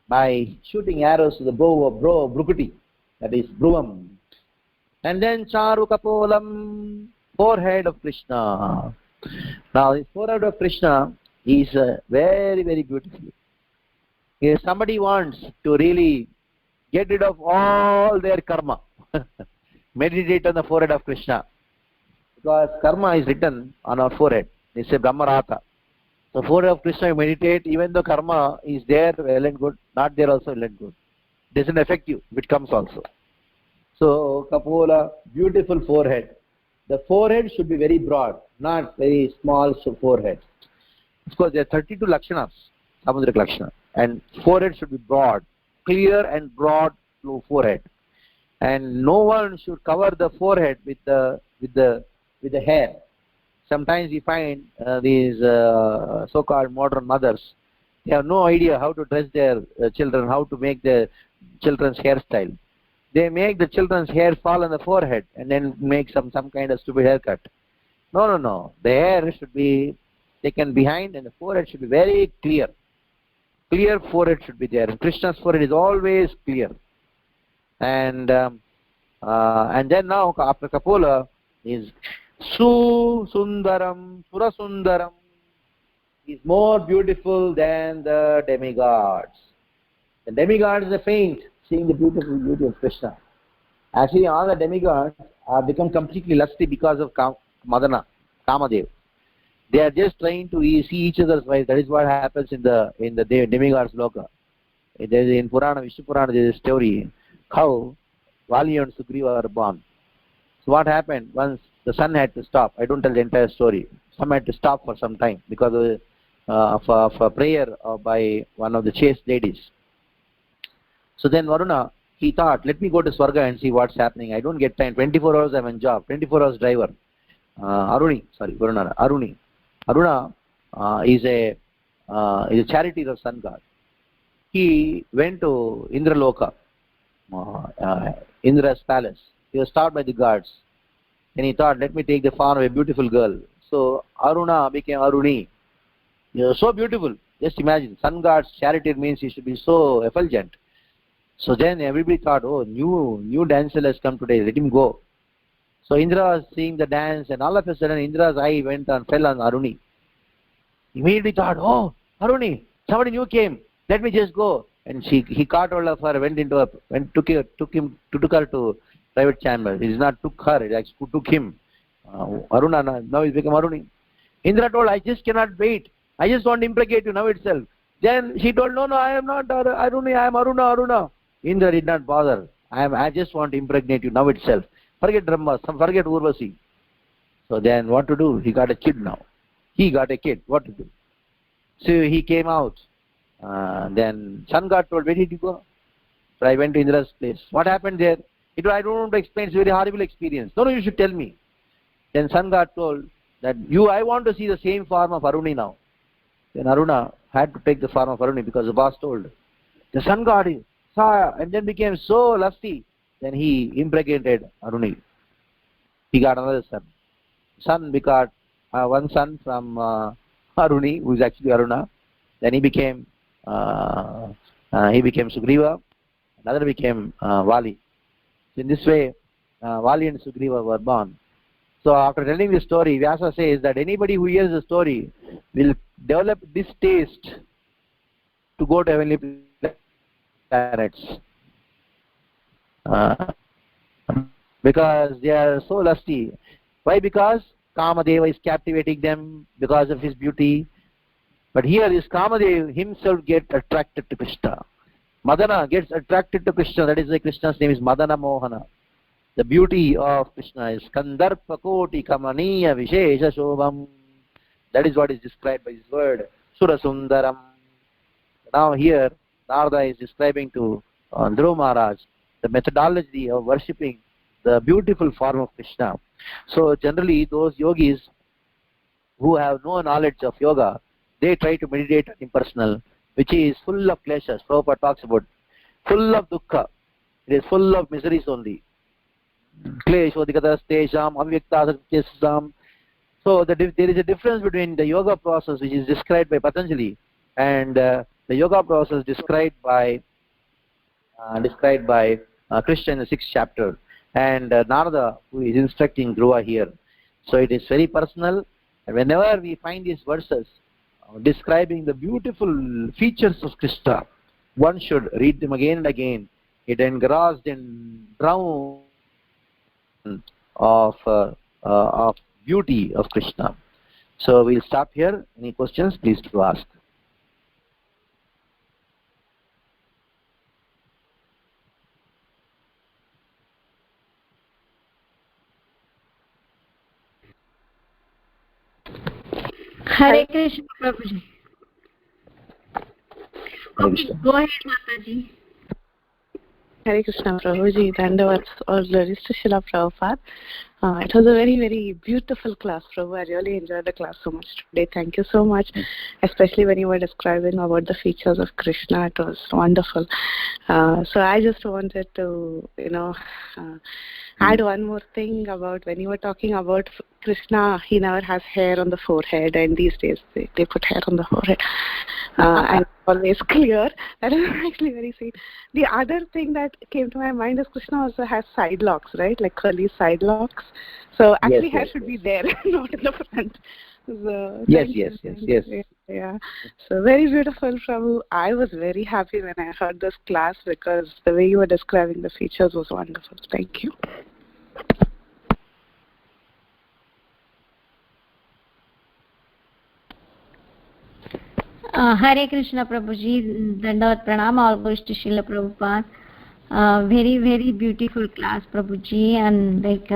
by shooting arrows to the bow of Brukuti, that is Bruvam. And then Charu Kapolam, forehead of Krishna. Now, this forehead of Krishna is very, very beautiful. If somebody wants to really get rid of all their karma, meditate on the forehead of Krishna. Because karma is written on our forehead. They say Brahmarata. The forehead of Krishna, you meditate, even though karma is there, well and good, not there also, well and good. It doesn't affect you if it comes also. So, Kapola, beautiful forehead. the forehead should be very broad, not very small forehead. Of course, there are 32 lakshanas, Samudrika lakshana, and forehead should be broad, clear and broad forehead, and no one should cover the forehead with the hair. Sometimes we find these so-called modern mothers, they have no idea how to dress their children, how to make their children's hairstyle. They make the children's hair fall on the forehead and then make some kind of stupid haircut. No. The hair should be taken behind and the forehead should be very clear. Clear forehead should be there. And Krishna's forehead is always clear. And then now after Kapola is Sundaram, Surasundaram. Is more beautiful than the demigods. The demigods are faint seeing the beautiful beauty of Krishna. Actually, all the demigods have become completely lusty because of Madana, Kamadev. They are just trying to see each other's wives. That is what happens in the demigods loka. In Purana, Vishnu Purana, there is a story how Vali and Sugriva are born. So what happened? Once the sun had to stop. I don't tell the entire story. Sun had to stop for some time because of a prayer by one of the chaste ladies. So then Varuna, he thought, let me go to Swarga and see what's happening. I don't get time. 24 hours I'm in job. 24 hours driver. Aruni is a charity of sun god. He went to Indraloka, Indra's palace. He was stopped by the guards. And he thought, let me take the form of a beautiful girl. So Aruna became Aruni. You're so beautiful. Just imagine, sun god's charity means he should be so effulgent. So then everybody thought, oh, new dancer has come today, let him go. So Indra was seeing the dance, and all of a sudden Indra's eye went and fell on Aruni. Immediately thought, oh, Aruni, somebody new came, let me just go. And he caught hold of her, took her to private chamber. It is not took her, it actually took him. Aruna, now he's become Aruni. Indra told, I just cannot wait. I just want to imprecate you now itself. Then she told, no, I am not Aruni, I am Aruna. Indra did not bother. I just want to impregnate you now itself. Forget Brahma, forget Urvasi. So then what to do? He got a kid now. What to do? So he came out. Then sun god told, where did you go? So I went to Indra's place. What happened there? I don't want to explain. It's a very horrible experience. No, you should tell me. Then sun god told that I want to see the same form of Aruni now. Then Aruna had to take the form of Aruni because the boss told. The sun god saw and then became so lusty. Then he impregnated Aruni. He got another son. Son begot one son from Aruni, who is actually Aruna. Then he became Sugriva. Another became Vali. So in this way, Vali and Sugriva were born. So after telling this story, Vyasa says that anybody who hears the story will develop this taste to go to heavenly planets. Because they are so lusty. Why? Because Kamadeva is captivating them because of his beauty. But here is Kamadeva himself gets attracted to Krishna. Madana gets attracted to Krishna. That is why Krishna's name is Madana Mohana. The beauty of Krishna is Kandarpa Koti Kamaniya Vishesha Shobham. That is what is described by this word, Surasundaram. Now here, Narada is describing to Dhruva Maharaj the methodology of worshipping the beautiful form of Krishna. So generally, those yogis who have no knowledge of yoga, they try to meditate on impersonal, which is full of kleshas. Prabhupada talks about full of dukkha. It is full of miseries only. Kleshodikatastesham avyaktasam. So there is a difference between the yoga process which is described by Patanjali and the yoga process described by Krishna in the 6th chapter, and Narada, who is instructing Dhruva here. So it is very personal. And whenever we find these verses describing the beautiful features of Krishna, one should read them again and again. It engrossed and drowned of beauty of Krishna. So we'll stop here. Any questions, please to ask. Hare Krishna, Prabhuji. Hare Okay, Krishna. go ahead, Mataji. Hare Krishna, Prabhuji. Dandavats all glories to Srila Prabhupada. It was a very, very beautiful class, Prabhu. I really enjoyed the class so much today. Thank you so much, especially when you were describing about the features of Krishna. It was wonderful. So I just wanted to, add one more thing about when you were talking about Krishna. He never has hair on the forehead, and these days they put hair on the forehead. And always clear. That is actually very sweet. The other thing that came to my mind is Krishna also has side locks, right? Like curly side locks. So actually hair should be there, not in the front. So, Yes. Yeah. So very beautiful, Prabhu. I was very happy when I heard this class because the way you were describing the features was wonderful. Thank you. Hare Krishna, Prabhuji. Dandavat Pranam, all goes to Srila Prabhupada. Very, very beautiful class, Prabhuji. And like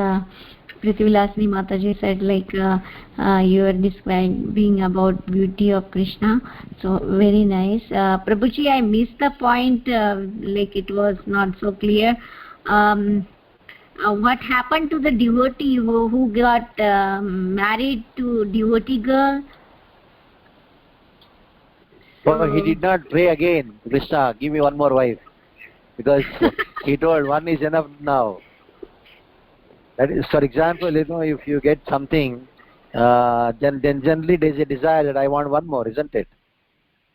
Prithvilasni Mataji said, like you are describing about beauty of Krishna. So very nice. Prabhuji, I missed the point. Like it was not so clear. What happened to the devotee who got married to devotee girl? So he did not pray again, Krishna, give me one more wife. Because he told one is enough now. That is, for example, if you get something, then generally there is a desire that I want one more, isn't it?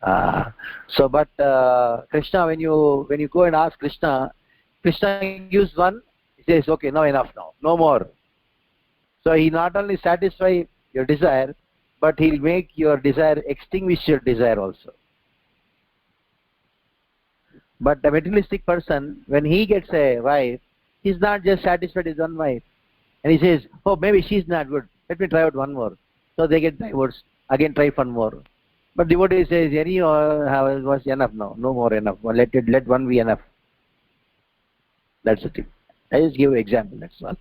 But Krishna, when you go and ask Krishna gives one, he says, okay, now enough now, no more. So he not only satisfies your desire, but he'll make your desire, extinguish your desire also. But the materialistic person, when he gets a wife, he's not just satisfied with one wife. And he says, oh, maybe she's not good. Let me try out one more. So they get divorced. Again, try one more. But devotee says, any was enough now. No more enough. Let one be enough. That's the thing. I just give an example. That's all.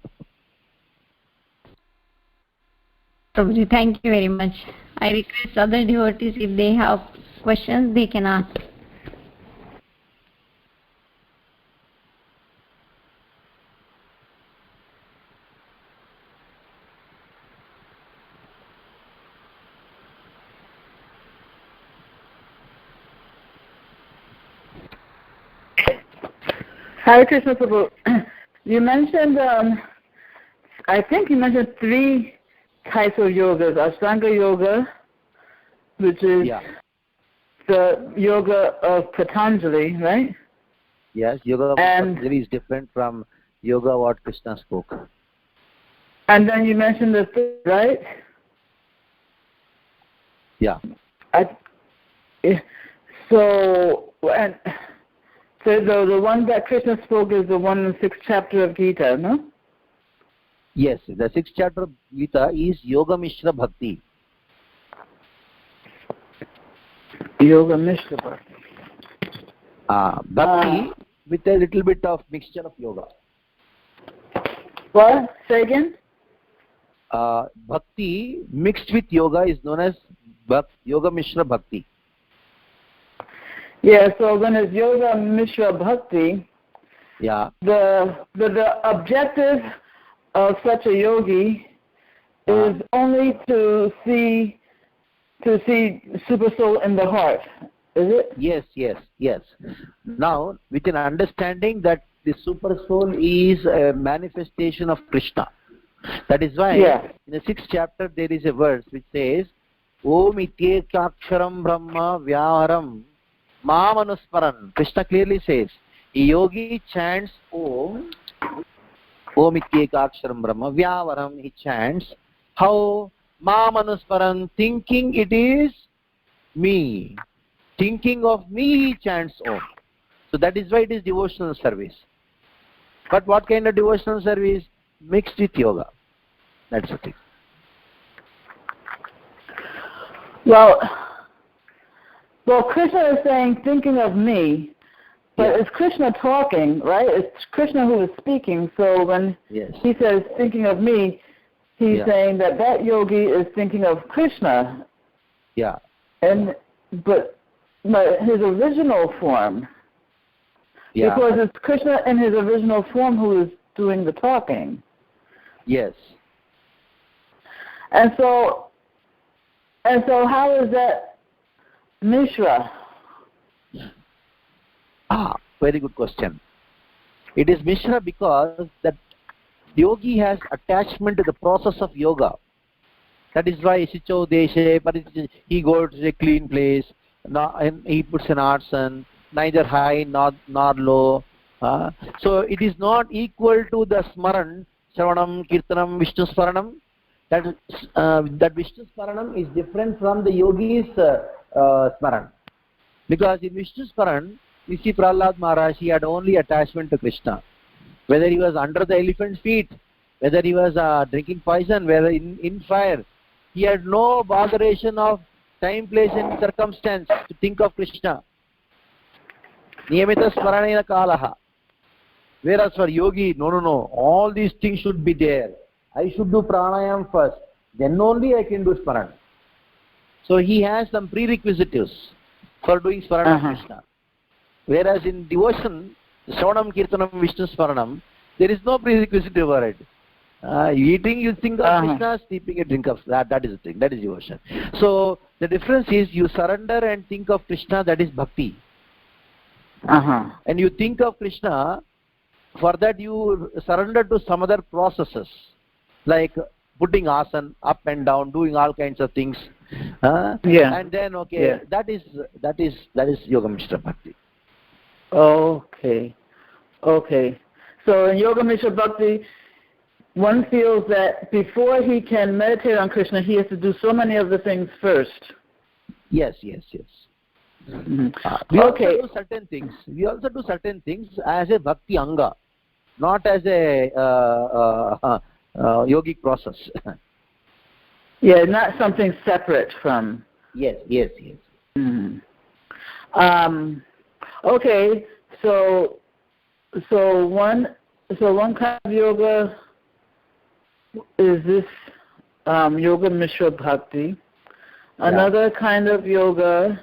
Prabhuji, thank you very much. I request other devotees, if they have questions, they can ask. Hare Krishna Prabhu. You mentioned, I think you mentioned 3 types of yogas. Ashtanga yoga, which is the yoga of Patanjali, right? Yes, yoga of Patanjali is different from yoga what Krishna spoke. And then you mentioned the 3rd, right? Yeah. So the one that Krishna spoke is the one in the 6th chapter of Gita, no? Yes, the 6th chapter of Gita is Yoga Mishra Bhakti. Yoga Mishra Bhakti. Bhakti with a little bit of mixture of yoga. What? Say again? Bhakti mixed with yoga is known as Yoga Mishra Bhakti. Yeah, so when it's Yoga Mishra Bhakti, the objective of such a yogi is only to see Super Soul in the heart, is it? Yes. Now, with an understanding that the Super Soul is a manifestation of Krishna. That is why in the 6th chapter there is a verse which says, Om ityekaksharam brahma vyaharam Mamanusparan. Krishna clearly says, a yogi chants Om ityekaksharam brahma vyavaram. He chants how? Mamanusparan, thinking it is me. Thinking of me, he chants Om. So that is why it is devotional service. But what kind of devotional service? Mixed with yoga. That's the thing. Well, Krishna is saying, thinking of me, but it's Krishna talking, right? It's Krishna who is speaking. So when he says, thinking of me, he's saying that yogi is thinking of Krishna. Yeah. But his original form, Yeah. because it's Krishna in his original form who is doing the talking. Yes. And so how is that Mishra? Very good question. It is Mishra because that yogi has attachment to the process of yoga. That is why Shicho Deshe, he goes to a clean place, and he puts an arsan, neither high nor low. So it is not equal to the Smaran, Shravanam, Kirtanam, Vishnu Smaranam. That Vishnu Smaranam is different from the yogi's Smaran. Because in Vishnu Smaran, you see Prahlad Maharaj, he had only attachment to Krishna. Whether he was under the elephant's feet, whether he was drinking poison, whether in fire, he had no botheration of time, place and circumstance to think of Krishna. Niyamita Smaranena Kalaha. Whereas for yogi, no, all these things should be there. I should do pranayam first, then only I can do Smaran. So he has some prerequisites for doing Smaran of Krishna. Whereas in devotion, Shravanam, Kirtanam, Vishnu Smaranam, there is no prerequisite for it. Eating, you think of Krishna, sleeping, you think of that. That is the thing. That is devotion. So the difference is you surrender and think of Krishna. That is bhakti. And you think of Krishna. For that you surrender to some other processes, like putting asan up and down, doing all kinds of things. And then that is Yoga Mishra Bhakti. Okay. So in Yoga Mishra Bhakti, one feels that before he can meditate on Krishna, he has to do so many of the things first. Yes. Mm-hmm. We also do certain things. We also do certain things as a bhakti anga, not as a yogic process. Yeah, not something separate from. Yes. Mm-hmm. Okay, so one kind of yoga is this Yoga Mishra Bhakti. Another kind of yoga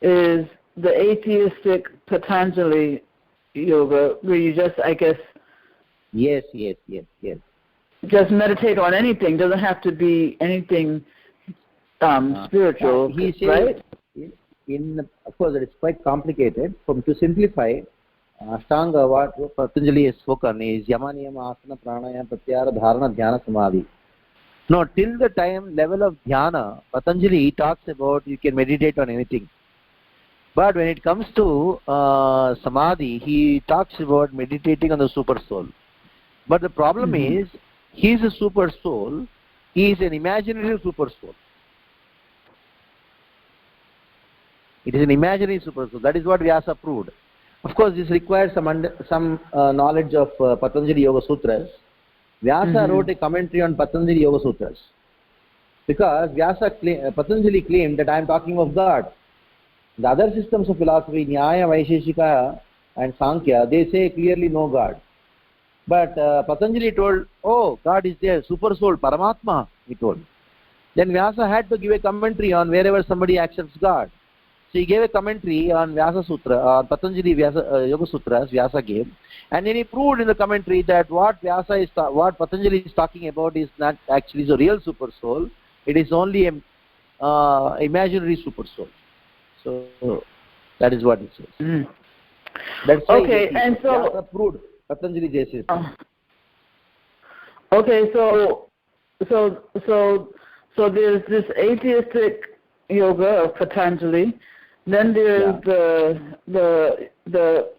is the atheistic Patanjali yoga, where you just, I guess... Yes. Just meditate on anything. Doesn't have to be anything spiritual, he says, right? Of course, it's quite complicated. To simplify, Ashtanga, what Patanjali has spoken is Yama, Niyama, Asana, Pranayama, Pratyahara, Dharana, Dhyana, Samadhi. No, till the time level of Dhyana, Patanjali talks about you can meditate on anything. But when it comes to Samadhi, he talks about meditating on the super soul. But the problem is, he is a super soul, he is an imaginary super soul. It is an imaginary super soul. That is what Vyasa proved. Of course, this requires some knowledge of Patanjali Yoga Sutras. Vyasa wrote a commentary on Patanjali Yoga Sutras. Because Patanjali claimed that I am talking of God. The other systems of philosophy, Nyaya, Vaisheshika and Sankhya, they say clearly no God. But Patanjali told, God is there, super soul, Paramatma, he told. Then Vyasa had to give a commentary on wherever somebody accepts God. So he gave a commentary on Vyasa Sutra, Patanjali Yoga Sutras, Vyasa gave. And then he proved in the commentary that what Patanjali is talking about is not actually the real super soul. It is only an imaginary super soul. So that is what it says. That's why and so Vyasa proved Patanjali says. Okay, so there's this atheistic yoga of Patanjali. Then there's the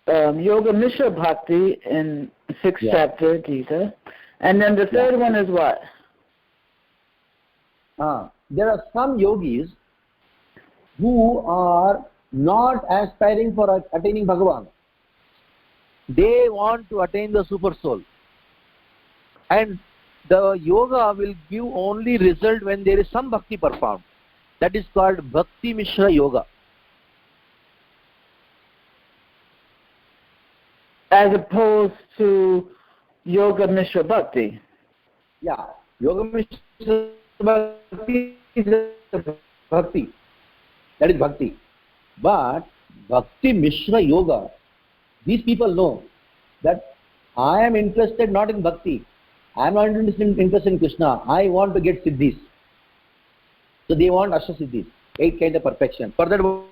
Yoga Mishra Bhakti in 6th chapter Gita, and then the third one is what? There are some yogis who are not aspiring for attaining Bhagavan. They want to attain the super soul, and the yoga will give only result when there is some bhakti performed. That is called Bhakti Mishra Yoga. As opposed to Yoga Mishra Bhakti. Yeah, Yoga Mishra Bhakti is bhakti. That is bhakti. But Bhakti Mishra Yoga, these people know that I am interested not in bhakti. I am not interested in Krishna. I want to get siddhis. So they want Ashtasiddhis, 8 kind of perfection. For that, what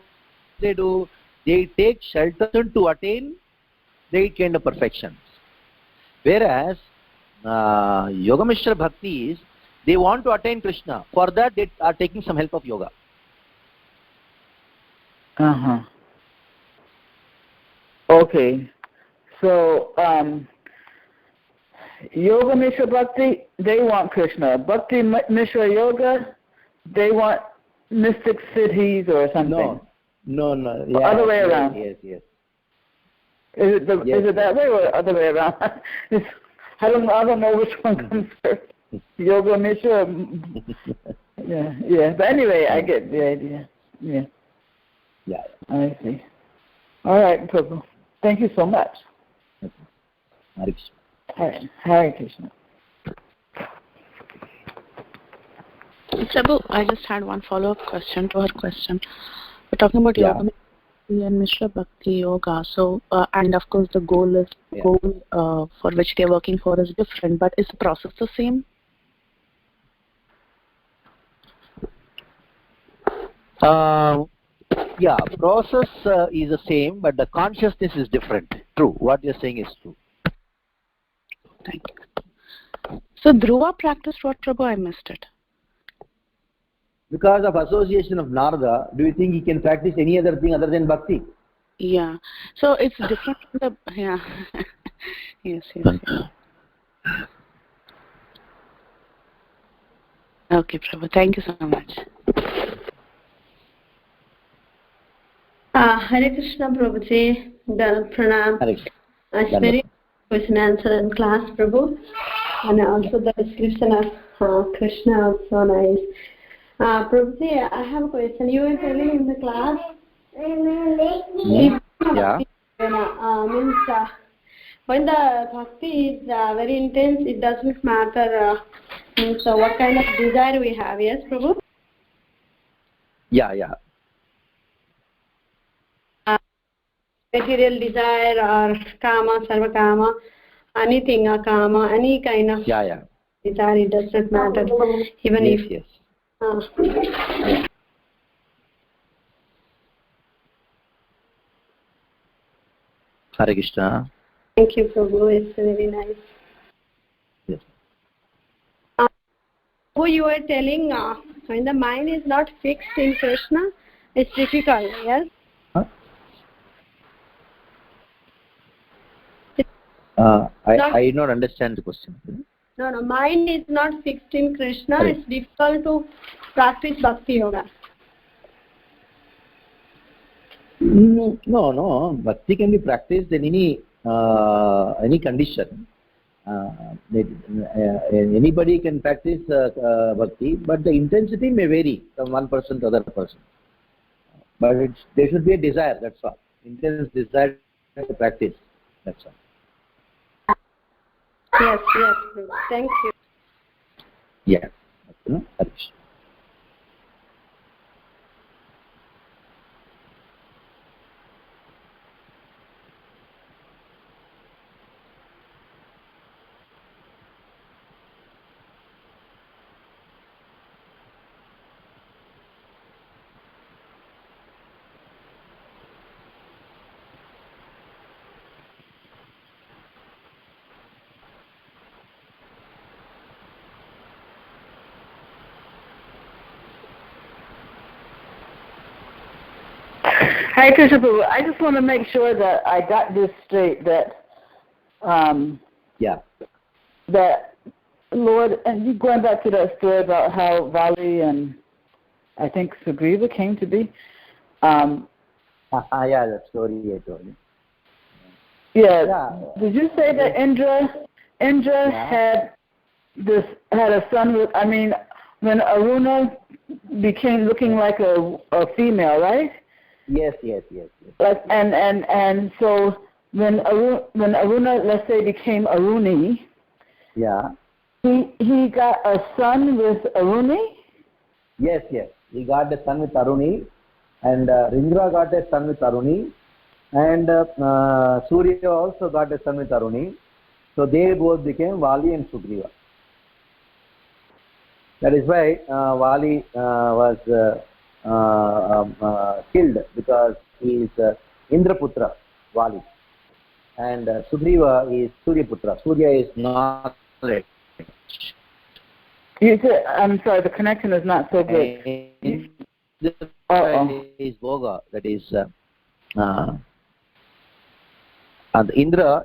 they do? They take shelter to attain the 8 kind of perfections. Whereas Yoga Mishra Bhakti is, they want to attain Krishna. For that, they are taking some help of yoga. Okay. So, Yoga Mishra Bhakti, they want Krishna. Bhakti Mishra Yoga, they want mystic siddhis or something. No. Yeah, other way around. Yes. Is it that way or other way around? I don't know which one comes first. Yoga Mishra. Yeah. But anyway, I get the idea. Yeah. I see. All right, Prabhu. Thank you so much. Hare Krishna. Hare Krishna. Prabhu, I just had one follow-up question to her question. We're talking about Yoga Bhakti and Mishra Bhakti Yoga. So, and of course, the goal for which they're working for is different. But is the process the same? Process is the same, but the consciousness is different. True. What you're saying is true. Thank you. So, Dhruva practiced what, Prabhu? I missed it. Because of association of Narada, do you think he can practice any other thing other than bhakti? Yeah. So it's different from the Yes. Okay, Prabhu. Thank you so much. Hare Krishna, Prabhuji. Pranam. It's very question answer in class, Prabhu. And also the description of Krishna also nice. Prabhuji, I have a question. You were telling in the class. Yeah. Means when the bhakti is very intense, it doesn't matter so what kind of desire we have. Yes, Prabhu? Yeah. Material desire or kama, sarva kama, anything, kama, any kind of desire, it does not matter. Even yes. Hare Krishna. Thank you, Prabhu. It's very nice. Yes. Who you were telling when the mind is not fixed in Krishna, it's difficult. Yes. I did not understand the question. No. Mind is not fixed in Krishna. It's difficult to practice Bhakti Yoga. No. Bhakti can be practiced in any condition. Anybody can practice Bhakti, but the intensity may vary from one person to other person. But there should be a desire. That's all. Intense desire to practice. That's all. Yes. Thank you. Yeah. Hare Krishna Prabhu, I just want to make sure that I got this straight, that that Lord, and you going back to that story about how Vali and I think Sugriva came to be. That story I told you. Yeah. Did you say that Indra had a son with? I mean, when Aruna became looking like a female, right? Yes. Like and so when Aruna, let's say, became Aruni. Yeah. he got a son with Aruni? Yes. He got a son with Aruni, and Indra got a son with Aruni, and Surya also got a son with Aruni. So they both became Vali and Sugriva. That is why Vali was killed, because he is Indraputra, Vali, and Sugriva is Suryaputra. Surya is not. You said, I'm sorry, the connection is not so good. Is Bhoga, that is and Indra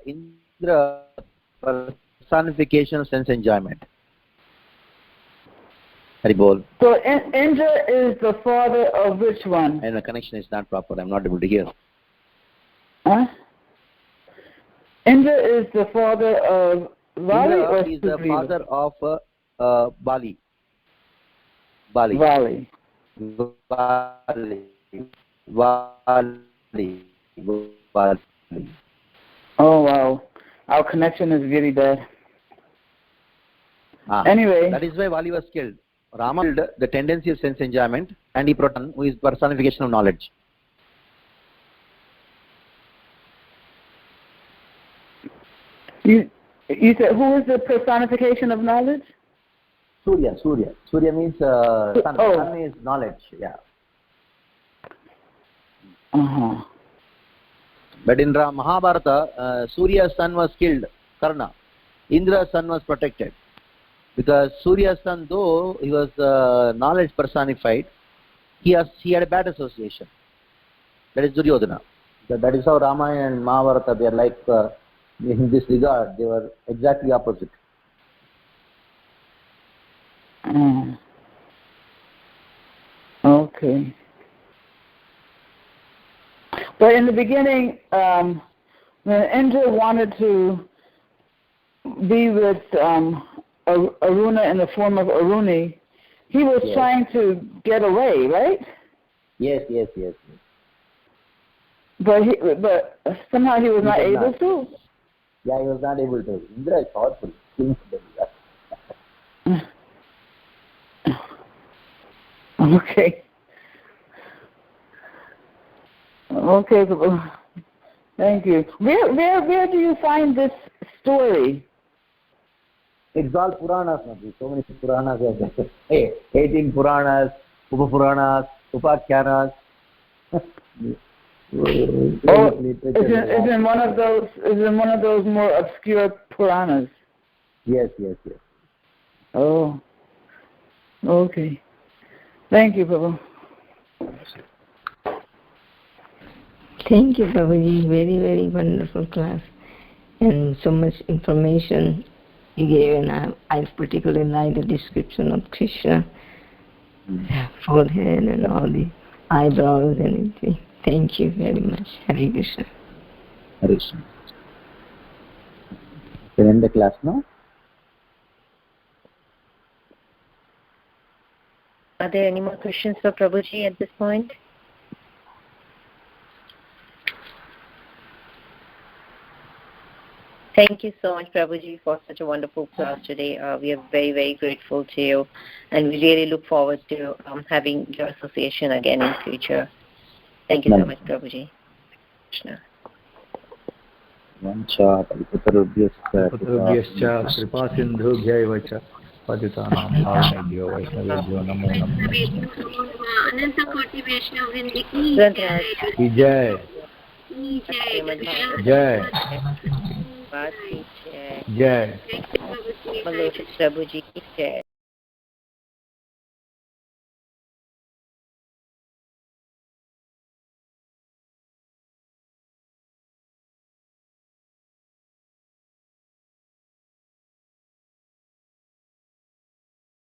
personification of sense enjoyment. Haribol. So Indra is the father of which one? And the connection is not proper. I'm not able to hear. Huh? Indra is the father of Vali, Indra or is the father of Bali. Vali. Oh wow, our connection is really bad. Anyway, that is why Vali was killed. Rama killed the tendency of sense enjoyment, and he brought who is personification of knowledge. You said who is the personification of knowledge? Surya. Surya means sun. Oh. Sun is knowledge. Yeah. But in Mahabharata, Surya's son was killed, Karna. Indra's son was protected. Because Surya's son, though he was knowledge personified, he had a bad association. That is Duryodhana. That is how Ramayana and Mahabharata, they are like, in this regard, they were exactly opposite. Okay. But in the beginning, when Indra wanted to be with Aruna in the form of Aruni, he was trying to get away, right? Yes. But somehow he was not able to. Yeah, he was not able to. Indra is powerful. Okay. Thank you. Where do you find this story? It's all Puranas, Nabi. So many Puranas are there. Hey, 18 Puranas, Upapuranas, Upakhyanas. Is in one of those more obscure Puranas? Yes. Oh. Okay. Thank you, Prabhu. Thank you, Prabhuji. Very, very wonderful class. And so much information you gave, and I particularly like the description of Krishna, forehead and all the eyebrows and everything. Thank you very much. Hare Krishna. Hare Krishna. Can end the class now? Are there any more questions for Prabhuji at this point? Thank you so much, Prabhuji, for such a wonderful class today. We are very, very grateful to you, and we really look forward to having your association again in future. Thank you so much, Prabhuji. Krishna. पतितानां वैष्णवेभ्यो नमो नमः अनंतकोटि वैष्णववृंद की जय जय जय Prabhuji, jai.